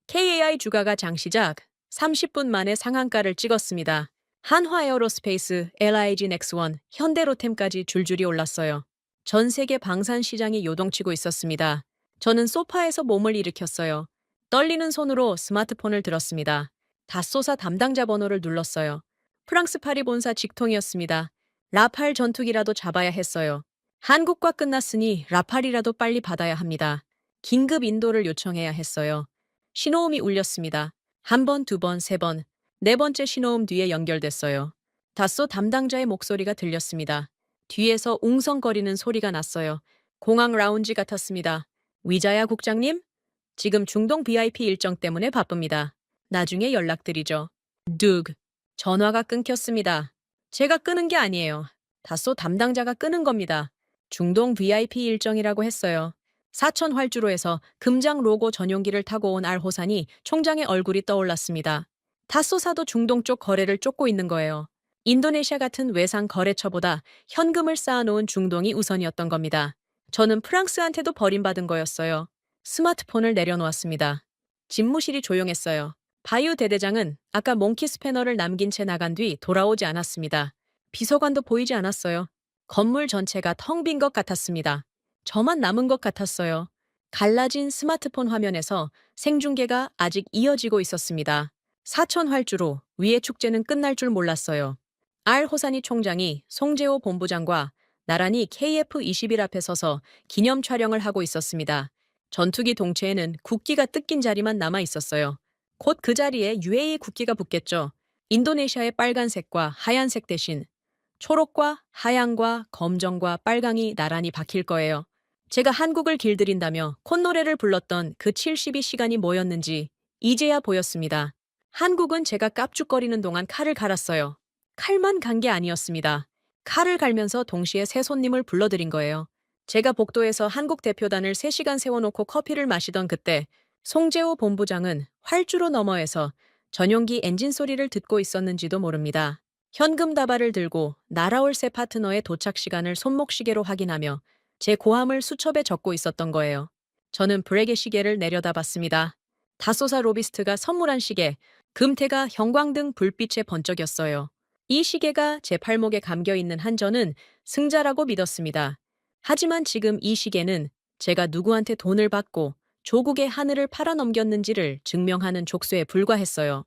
KAI 주가가 장시작 30분 만에 상한가를 찍었습니다. 한화에어로스페이스, LIG 넥스원, 현대로템까지 줄줄이 올랐어요. 전 세계 방산 시장이 요동치고 있었습니다. 저는 소파에서 몸을 일으켰어요. 떨리는 손으로 스마트폰을 들었습니다. 다쏘사 담당자 번호를 눌렀어요. 프랑스 파리 본사 직통이었습니다. 라팔 전투기라도 잡아야 했어요. 한국과 끝났으니 라팔이라도 빨리 받아야 합니다. 긴급 인도를 요청해야 했어요. 신호음이 울렸습니다. 한 번, 두 번, 세 번, 네 번째 신호음 뒤에 연결됐어요. 다소 담당자의 목소리가 들렸습니다. 뒤에서 웅성거리는 소리가 났어요. 공항 라운지 같았습니다. 위자야 국장님? 지금 중동 VIP 일정 때문에 바쁩니다. 나중에 연락드리죠. 둑. 전화가 끊겼습니다. 제가 끄는 게 아니에요. 다소 담당자가 끄는 겁니다. 중동 VIP 일정이라고 했어요. 사천 활주로에서 금장 로고 전용기를 타고 온 알호산이 총장의 얼굴이 떠올랐습니다. 다쏘사도 중동 쪽 거래를 쫓고 있는 거예요. 인도네시아 같은 외상 거래처보다 현금을 쌓아놓은 중동이 우선이었던 겁니다. 저는 프랑스한테도 버림받은 거였어요. 스마트폰을 내려놓았습니다. 집무실이 조용했어요. 바유 대대장은 아까 몽키 스패너를 남긴 채 나간 뒤 돌아오지 않았습니다. 비서관도 보이지 않았어요. 건물 전체가 텅 빈 것 같았습니다. 저만 남은 것 같았어요. 갈라진 스마트폰 화면에서 생중계가 아직 이어지고 있었습니다. 사천 활주로 위의 축제는 끝날 줄 몰랐어요. 알 호사니 총장이 송재호 본부장과 나란히 KF-21 앞에 서서 기념 촬영을 하고 있었습니다. 전투기 동체에는 국기가 뜯긴 자리만 남아 있었어요. 곧 그 자리에 UAE 국기가 붙겠죠. 인도네시아의 빨간색과 하얀색 대신 초록과 하얀과 검정과 빨강이 나란히 박힐 거예요. 제가 한국을 길들인다며 콧노래를 불렀던 그 72시간이 뭐였는지 이제야 보였습니다. 한국은 제가 깝죽거리는 동안 칼을 갈았어요. 칼만 간 게 아니었습니다. 칼을 갈면서 동시에 새 손님을 불러들인 거예요. 제가 복도에서 한국 대표단을 3시간 세워놓고 커피를 마시던 그때 송재호 본부장은 활주로 너머에서 전용기 엔진 소리를 듣고 있었는지도 모릅니다. 현금 다발을 들고 날아올 새 파트너의 도착 시간을 손목시계로 확인하며 제 고함을 수첩에 적고 있었던 거예요. 저는 브레게 시계를 내려다봤습니다. 다소사 로비스트가 선물한 시계, 금태가 형광등 불빛에 번쩍였어요. 이 시계가 제 팔목에 감겨있는 한 저는 승자라고 믿었습니다. 하지만 지금 이 시계는 제가 누구한테 돈을 받고 조국의 하늘을 팔아넘겼는지를 증명하는 족쇄에 불과했어요.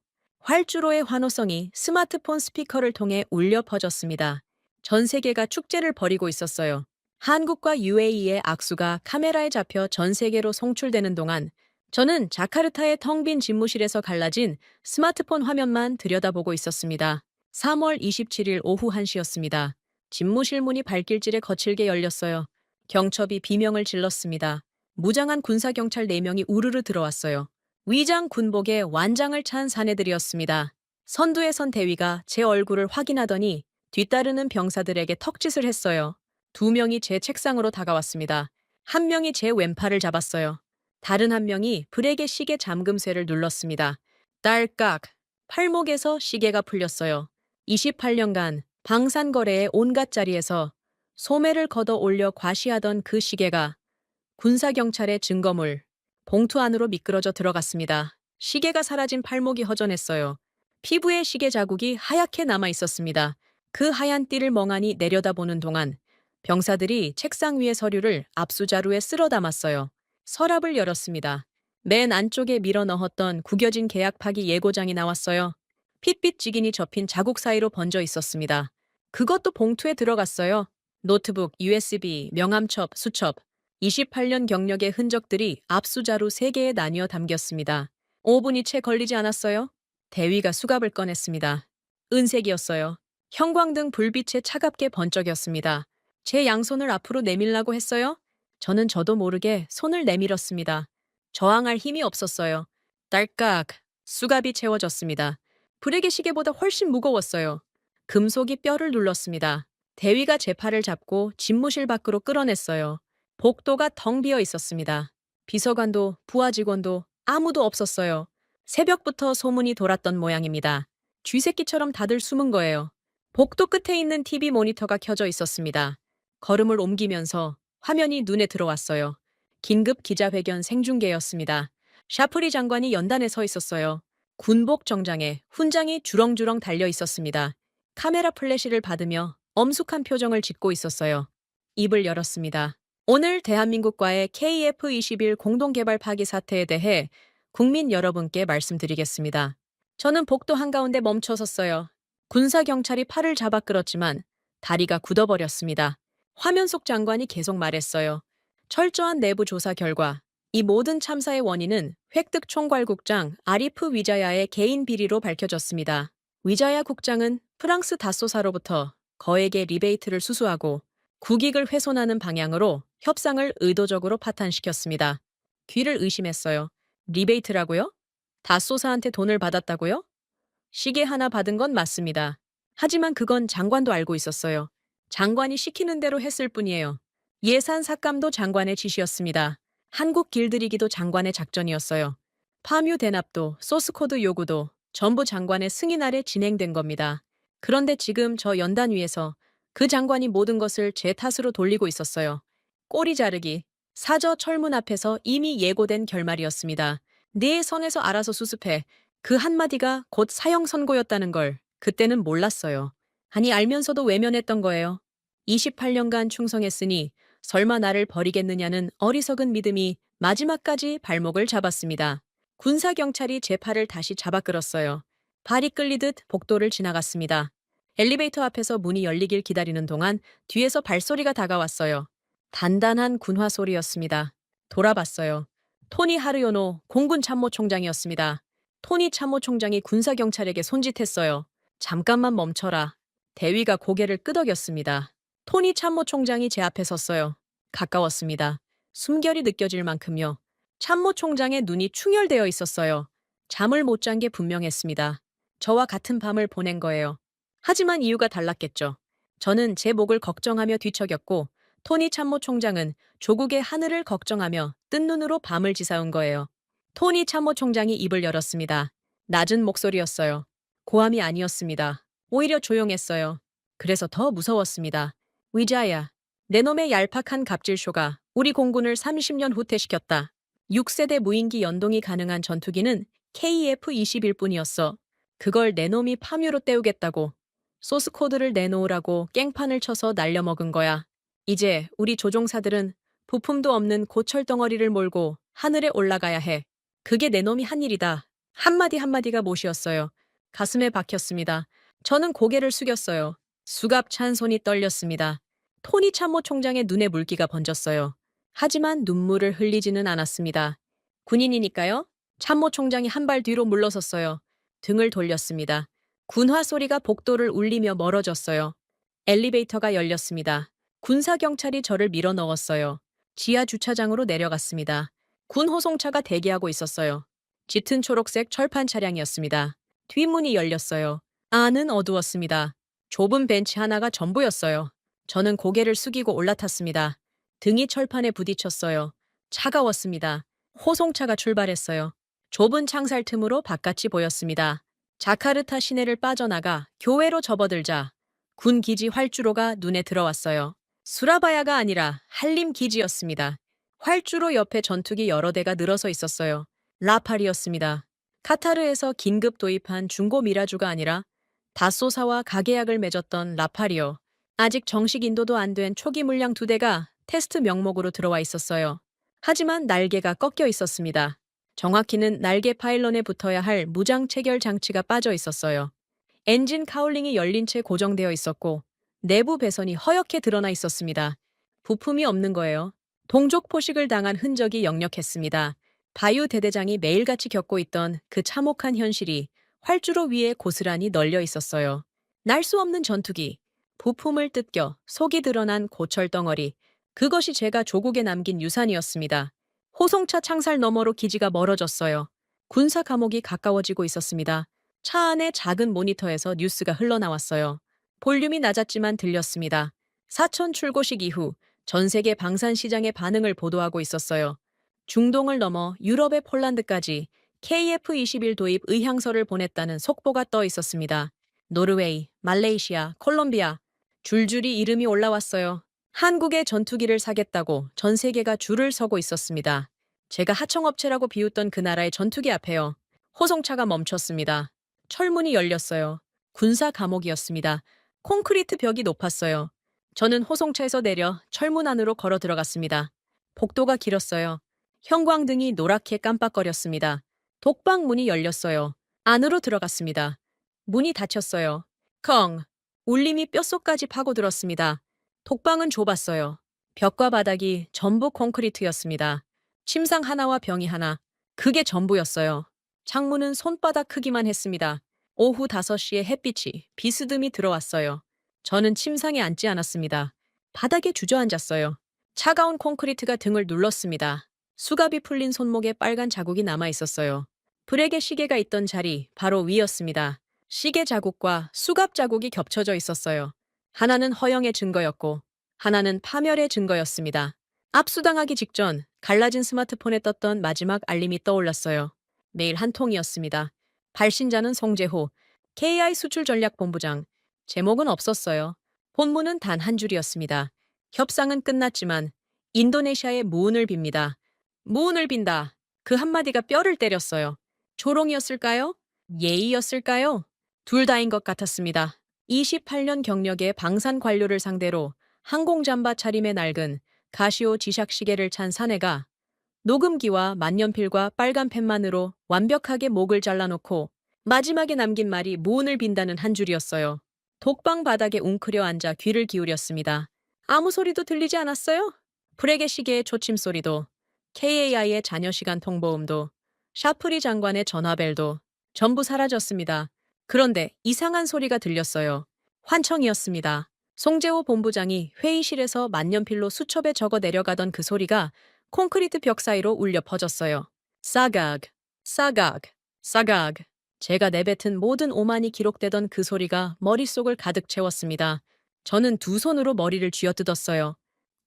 활주로의 환호성이 스마트폰 스피커를 통해 울려 퍼졌습니다. 전 세계가 축제를 벌이고 있었어요. 한국과 UAE의 악수가 카메라에 잡혀 전 세계로 송출되는 동안 저는 자카르타의 텅 빈 집무실에서 갈라진 스마트폰 화면만 들여다보고 있었습니다. 3월 27일 오후 1시였습니다. 집무실 문이 발길질에 거칠게 열렸어요. 경첩이 비명을 질렀습니다. 무장한 군사경찰 4명이 우르르 들어왔어요. 위장 군복에 완장을 찬 사내들이었습니다. 선두에 선 대위가 제 얼굴을 확인하더니 뒤따르는 병사들에게 턱짓을 했어요. 2명이 제 책상으로 다가왔습니다. 한 명이 제 왼팔을 잡았어요. 다른 한 명이 브레게 시계 잠금쇠를 눌렀습니다. 딸깍! 팔목에서 시계가 풀렸어요. 28년간 방산거래의 온갖 자리에서 소매를 걷어 올려 과시하던 그 시계가 군사경찰의 증거물, 봉투 안으로 미끄러져 들어갔습니다. 시계가 사라진 팔목이 허전했어요. 피부에 시계 자국이 하얗게 남아 있었습니다. 그 하얀 띠를 멍하니 내려다보는 동안 병사들이 책상 위의 서류를 압수자루에 쓸어 담았어요. 서랍을 열었습니다. 맨 안쪽에 밀어 넣었던 구겨진 계약 파기 예고장이 나왔어요. 핏빛 직인이 접힌 자국 사이로 번져 있었습니다. 그것도 봉투에 들어갔어요. 노트북, USB, 명함첩, 수첩, 28년 경력의 흔적들이 압수자루 3개에 나뉘어 담겼습니다. 5분이 채 걸리지 않았어요? 대위가 수갑을 꺼냈습니다. 은색이었어요. 형광등 불빛에 차갑게 번쩍였습니다. 제 양손을 앞으로 내밀라고 했어요? 저는 저도 모르게 손을 내밀었습니다. 저항할 힘이 없었어요. 딸깍! 수갑이 채워졌습니다. 브레게 시계보다 훨씬 무거웠어요. 금속이 뼈를 눌렀습니다. 대위가 제 팔을 잡고 집무실 밖으로 끌어냈어요. 복도가 텅 비어 있었습니다. 비서관도 부하 직원도 아무도 없었어요. 새벽부터 소문이 돌았던 모양입니다. 쥐새끼처럼 다들 숨은 거예요. 복도 끝에 있는 TV 모니터가 켜져 있었습니다. 걸음을 옮기면서 화면이 눈에 들어왔어요. 긴급 기자회견 생중계였습니다. 샤프리 장관이 연단에 서 있었어요. 군복 정장에 훈장이 주렁주렁 달려 있었습니다. 카메라 플래시를 받으며 엄숙한 표정을 짓고 있었어요. 입을 열었습니다. 오늘 대한민국과의 KF-21 공동개발 파기 사태에 대해 국민 여러분께 말씀드리겠습니다. 저는 복도 한가운데 멈춰 섰어요. 군사경찰이 팔을 잡아 끌었지만 다리가 굳어버렸습니다. 화면 속 장관이 계속 말했어요. 철저한 내부 조사 결과 이 모든 참사의 원인은 획득 총괄국장 아리프 위자야의 개인 비리로 밝혀졌습니다. 위자야 국장은 프랑스 다소사로부터 거액의 리베이트를 수수하고 국익을 훼손하는 방향으로 협상을 의도적으로 파탄시켰습니다. 귀를 의심했어요. 리베이트라고요? 다소사한테 돈을 받았다고요? 시계 하나 받은 건 맞습니다. 하지만 그건 장관도 알고 있었어요. 장관이 시키는 대로 했을 뿐이에요. 예산 삭감도 장관의 지시였습니다. 한국 길들이기도 장관의 작전이었어요. 파뮤 대납도 소스코드 요구도 전부 장관의 승인 아래 진행된 겁니다. 그런데 지금 저 연단 위에서 그 장관이 모든 것을 제 탓으로 돌리고 있었어요. 꼬리 자르기. 사저 철문 앞에서 이미 예고된 결말이었습니다. 네 선에서 알아서 수습해. 그 한마디가 곧 사형 선고였다는 걸 그때는 몰랐어요. 아니 알면서도 외면했던 거예요. 28년간 충성했으니 설마 나를 버리겠느냐는 어리석은 믿음이 마지막까지 발목을 잡았습니다. 군사경찰이 제 팔을 다시 잡아 끌었어요. 발이 끌리듯 복도를 지나갔습니다. 엘리베이터 앞에서 문이 열리길 기다리는 동안 뒤에서 발소리가 다가왔어요. 단단한 군화 소리였습니다. 돌아봤어요. 토니 하르요노 공군 참모총장이었습니다. 토니 참모총장이 군사경찰에게 손짓했어요. 잠깐만 멈춰라. 대위가 고개를 끄덕였습니다. 토니 참모총장이 제 앞에 섰어요. 가까웠습니다. 숨결이 느껴질 만큼요. 참모총장의 눈이 충혈되어 있었어요. 잠을 못 잔 게 분명했습니다. 저와 같은 밤을 보낸 거예요. 하지만 이유가 달랐겠죠. 저는 제 목을 걱정하며 뒤척였고 토니 참모총장은 조국의 하늘을 걱정하며 뜬 눈으로 밤을 지사온 거예요. 토니 참모총장이 입을 열었습니다. 낮은 목소리였어요. 고함이 아니었습니다. 오히려 조용했어요. 그래서 더 무서웠습니다. 위자야, 내 놈의 얄팍한 갑질쇼가 우리 공군을 30년 후퇴시켰다. 6세대 무인기 연동이 가능한 전투기는 KF-21 뿐이었어. 그걸 내 놈이 파묘로 때우겠다고. 소스 코드를 내놓으라고 깽판을 쳐서 날려먹은 거야. 이제 우리 조종사들은 부품도 없는 고철 덩어리를 몰고 하늘에 올라가야 해. 그게 내 놈이 한 일이다. 한마디 한마디가 못이었어요. 가슴에 박혔습니다. 저는 고개를 숙였어요. 수갑 찬 손이 떨렸습니다. 토니 참모 총장의 눈에 물기가 번졌어요. 하지만 눈물을 흘리지는 않았습니다. 군인이니까요. 참모 총장이 한 발 뒤로 물러섰어요. 등을 돌렸습니다. 군화 소리가 복도를 울리며 멀어졌어요. 엘리베이터가 열렸습니다. 군사경찰이 저를 밀어 넣었어요. 지하 주차장으로 내려갔습니다. 군 호송차가 대기하고 있었어요. 짙은 초록색 철판 차량이었습니다. 뒷문이 열렸어요. 안은 어두웠습니다. 좁은 벤치 하나가 전부였어요. 저는 고개를 숙이고 올라탔습니다. 등이 철판에 부딪혔어요. 차가웠습니다. 호송차가 출발했어요. 좁은 창살 틈으로 바깥이 보였습니다. 자카르타 시내를 빠져나가 교외로 접어들자 군 기지 활주로가 눈에 들어왔어요. 수라바야가 아니라 한림 기지였습니다. 활주로 옆에 전투기 여러 대가 늘어서 있었어요. 라팔이었습니다. 카타르에서 긴급 도입한 중고 미라주가 아니라 다소사와 가계약을 맺었던 라팔이요. 아직 정식 인도도 안 된 초기 물량 2대가 테스트 명목으로 들어와 있었어요. 하지만 날개가 꺾여 있었습니다. 정확히는 날개 파일런에 붙어야 할 무장 체결 장치가 빠져 있었어요. 엔진 카울링이 열린 채 고정되어 있었고 내부 배선이 허옇게 드러나 있었습니다. 부품이 없는 거예요. 동족 포식을 당한 흔적이 역력했습니다. 바유 대대장이 매일같이 겪고 있던 그 참혹한 현실이 활주로 위에 고스란히 널려 있었어요. 날 수 없는 전투기, 부품을 뜯겨 속이 드러난 고철 덩어리, 그것이 제가 조국에 남긴 유산이었습니다. 호송차 창살 너머로 기지가 멀어졌어요. 군사 감옥이 가까워지고 있었습니다. 차 안의 작은 모니터에서 뉴스가 흘러나왔어요. 볼륨이 낮았지만 들렸습니다. 사천 출고식 이후 전 세계 방산 시장의 반응을 보도하고 있었어요. 중동을 넘어 유럽의 폴란드까지 KF-21 도입 의향서를 보냈다는 속보가 떠 있었습니다. 노르웨이, 말레이시아, 콜롬비아, 줄줄이 이름이 올라왔어요. 한국의 전투기를 사겠다고 전 세계가 줄을 서고 있었습니다. 제가 하청업체라고 비웃던 그 나라의 전투기 앞에요. 호송차가 멈췄습니다. 철문이 열렸어요. 군사 감옥이었습니다. 콘크리트 벽이 높았어요. 저는 호송차에서 내려 철문 안으로 걸어 들어갔습니다. 복도가 길었어요. 형광등이 노랗게 깜빡거렸습니다. 독방 문이 열렸어요. 안으로 들어갔습니다. 문이 닫혔어요. 컹! 울림이 뼛속까지 파고들었습니다. 독방은 좁았어요. 벽과 바닥이 전부 콘크리트였습니다. 침상 하나와 병이 하나, 그게 전부였어요. 창문은 손바닥 크기만 했습니다. 오후 5시에 햇빛이 비스듬히 들어왔어요. 저는 침상에 앉지 않았습니다. 바닥에 주저앉았어요. 차가운 콘크리트가 등을 눌렀습니다. 수갑이 풀린 손목에 빨간 자국이 남아 있었어요. 브레게 시계가 있던 자리 바로 위였습니다. 시계 자국과 수갑 자국이 겹쳐져 있었어요. 하나는 허영의 증거였고 하나는 파멸의 증거였습니다. 압수당하기 직전 갈라진 스마트폰에 떴던 마지막 알림이 떠올랐어요. 메일 한 통이었습니다. 발신자는 송재호, KI 수출전략본부장. 제목은 없었어요. 본문은 단 한 줄이었습니다. 협상은 끝났지만 인도네시아의 무운을 빕니다. 무운을 빈다. 그 한마디가 뼈를 때렸어요. 조롱이었을까요? 예의였을까요? 둘 다인 것 같았습니다. 28년 경력의 방산 관료를 상대로 항공잠바 차림의 낡은 가시오 지샥시계를 찬 사내가 녹음기와 만년필과 빨간 펜만으로 완벽하게 목을 잘라놓고 마지막에 남긴 말이 무운을 빈다는 한 줄이었어요. 독방 바닥에 웅크려 앉아 귀를 기울였습니다. 아무 소리도 들리지 않았어요? 브레게 시계의 초침 소리도, KAI의 자녀시간 통보음도, 샤프리 장관의 전화벨도 전부 사라졌습니다. 그런데 이상한 소리가 들렸어요. 환청이었습니다. 송재호 본부장이 회의실에서 만년필로 수첩에 적어 내려가던 그 소리가 콘크리트 벽 사이로 울려 퍼졌어요. 싸각, 싸각, 싸각. 제가 내뱉은 모든 오만이 기록되던 그 소리가 머릿속을 가득 채웠습니다. 저는 두 손으로 머리를 쥐어뜯었어요.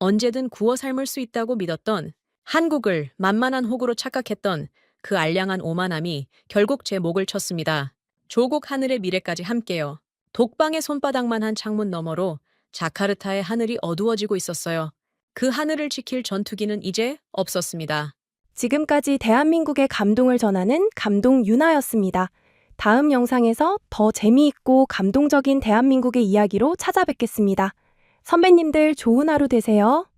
언제든 구워 삶을 수 있다고 믿었던, 한국을 만만한 호구로 착각했던 그 알량한 오만함이 결국 제 목을 쳤습니다. 조국 하늘의 미래까지 함께요. 독방의 손바닥만 한 창문 너머로 자카르타의 하늘이 어두워지고 있었어요. 그 하늘을 지킬 전투기는 이제 없었습니다. 지금까지 대한민국의 감동을 전하는 감동 유나였습니다. 다음 영상에서 더 재미있고 감동적인 대한민국의 이야기로 찾아뵙겠습니다. 선배님들 좋은 하루 되세요.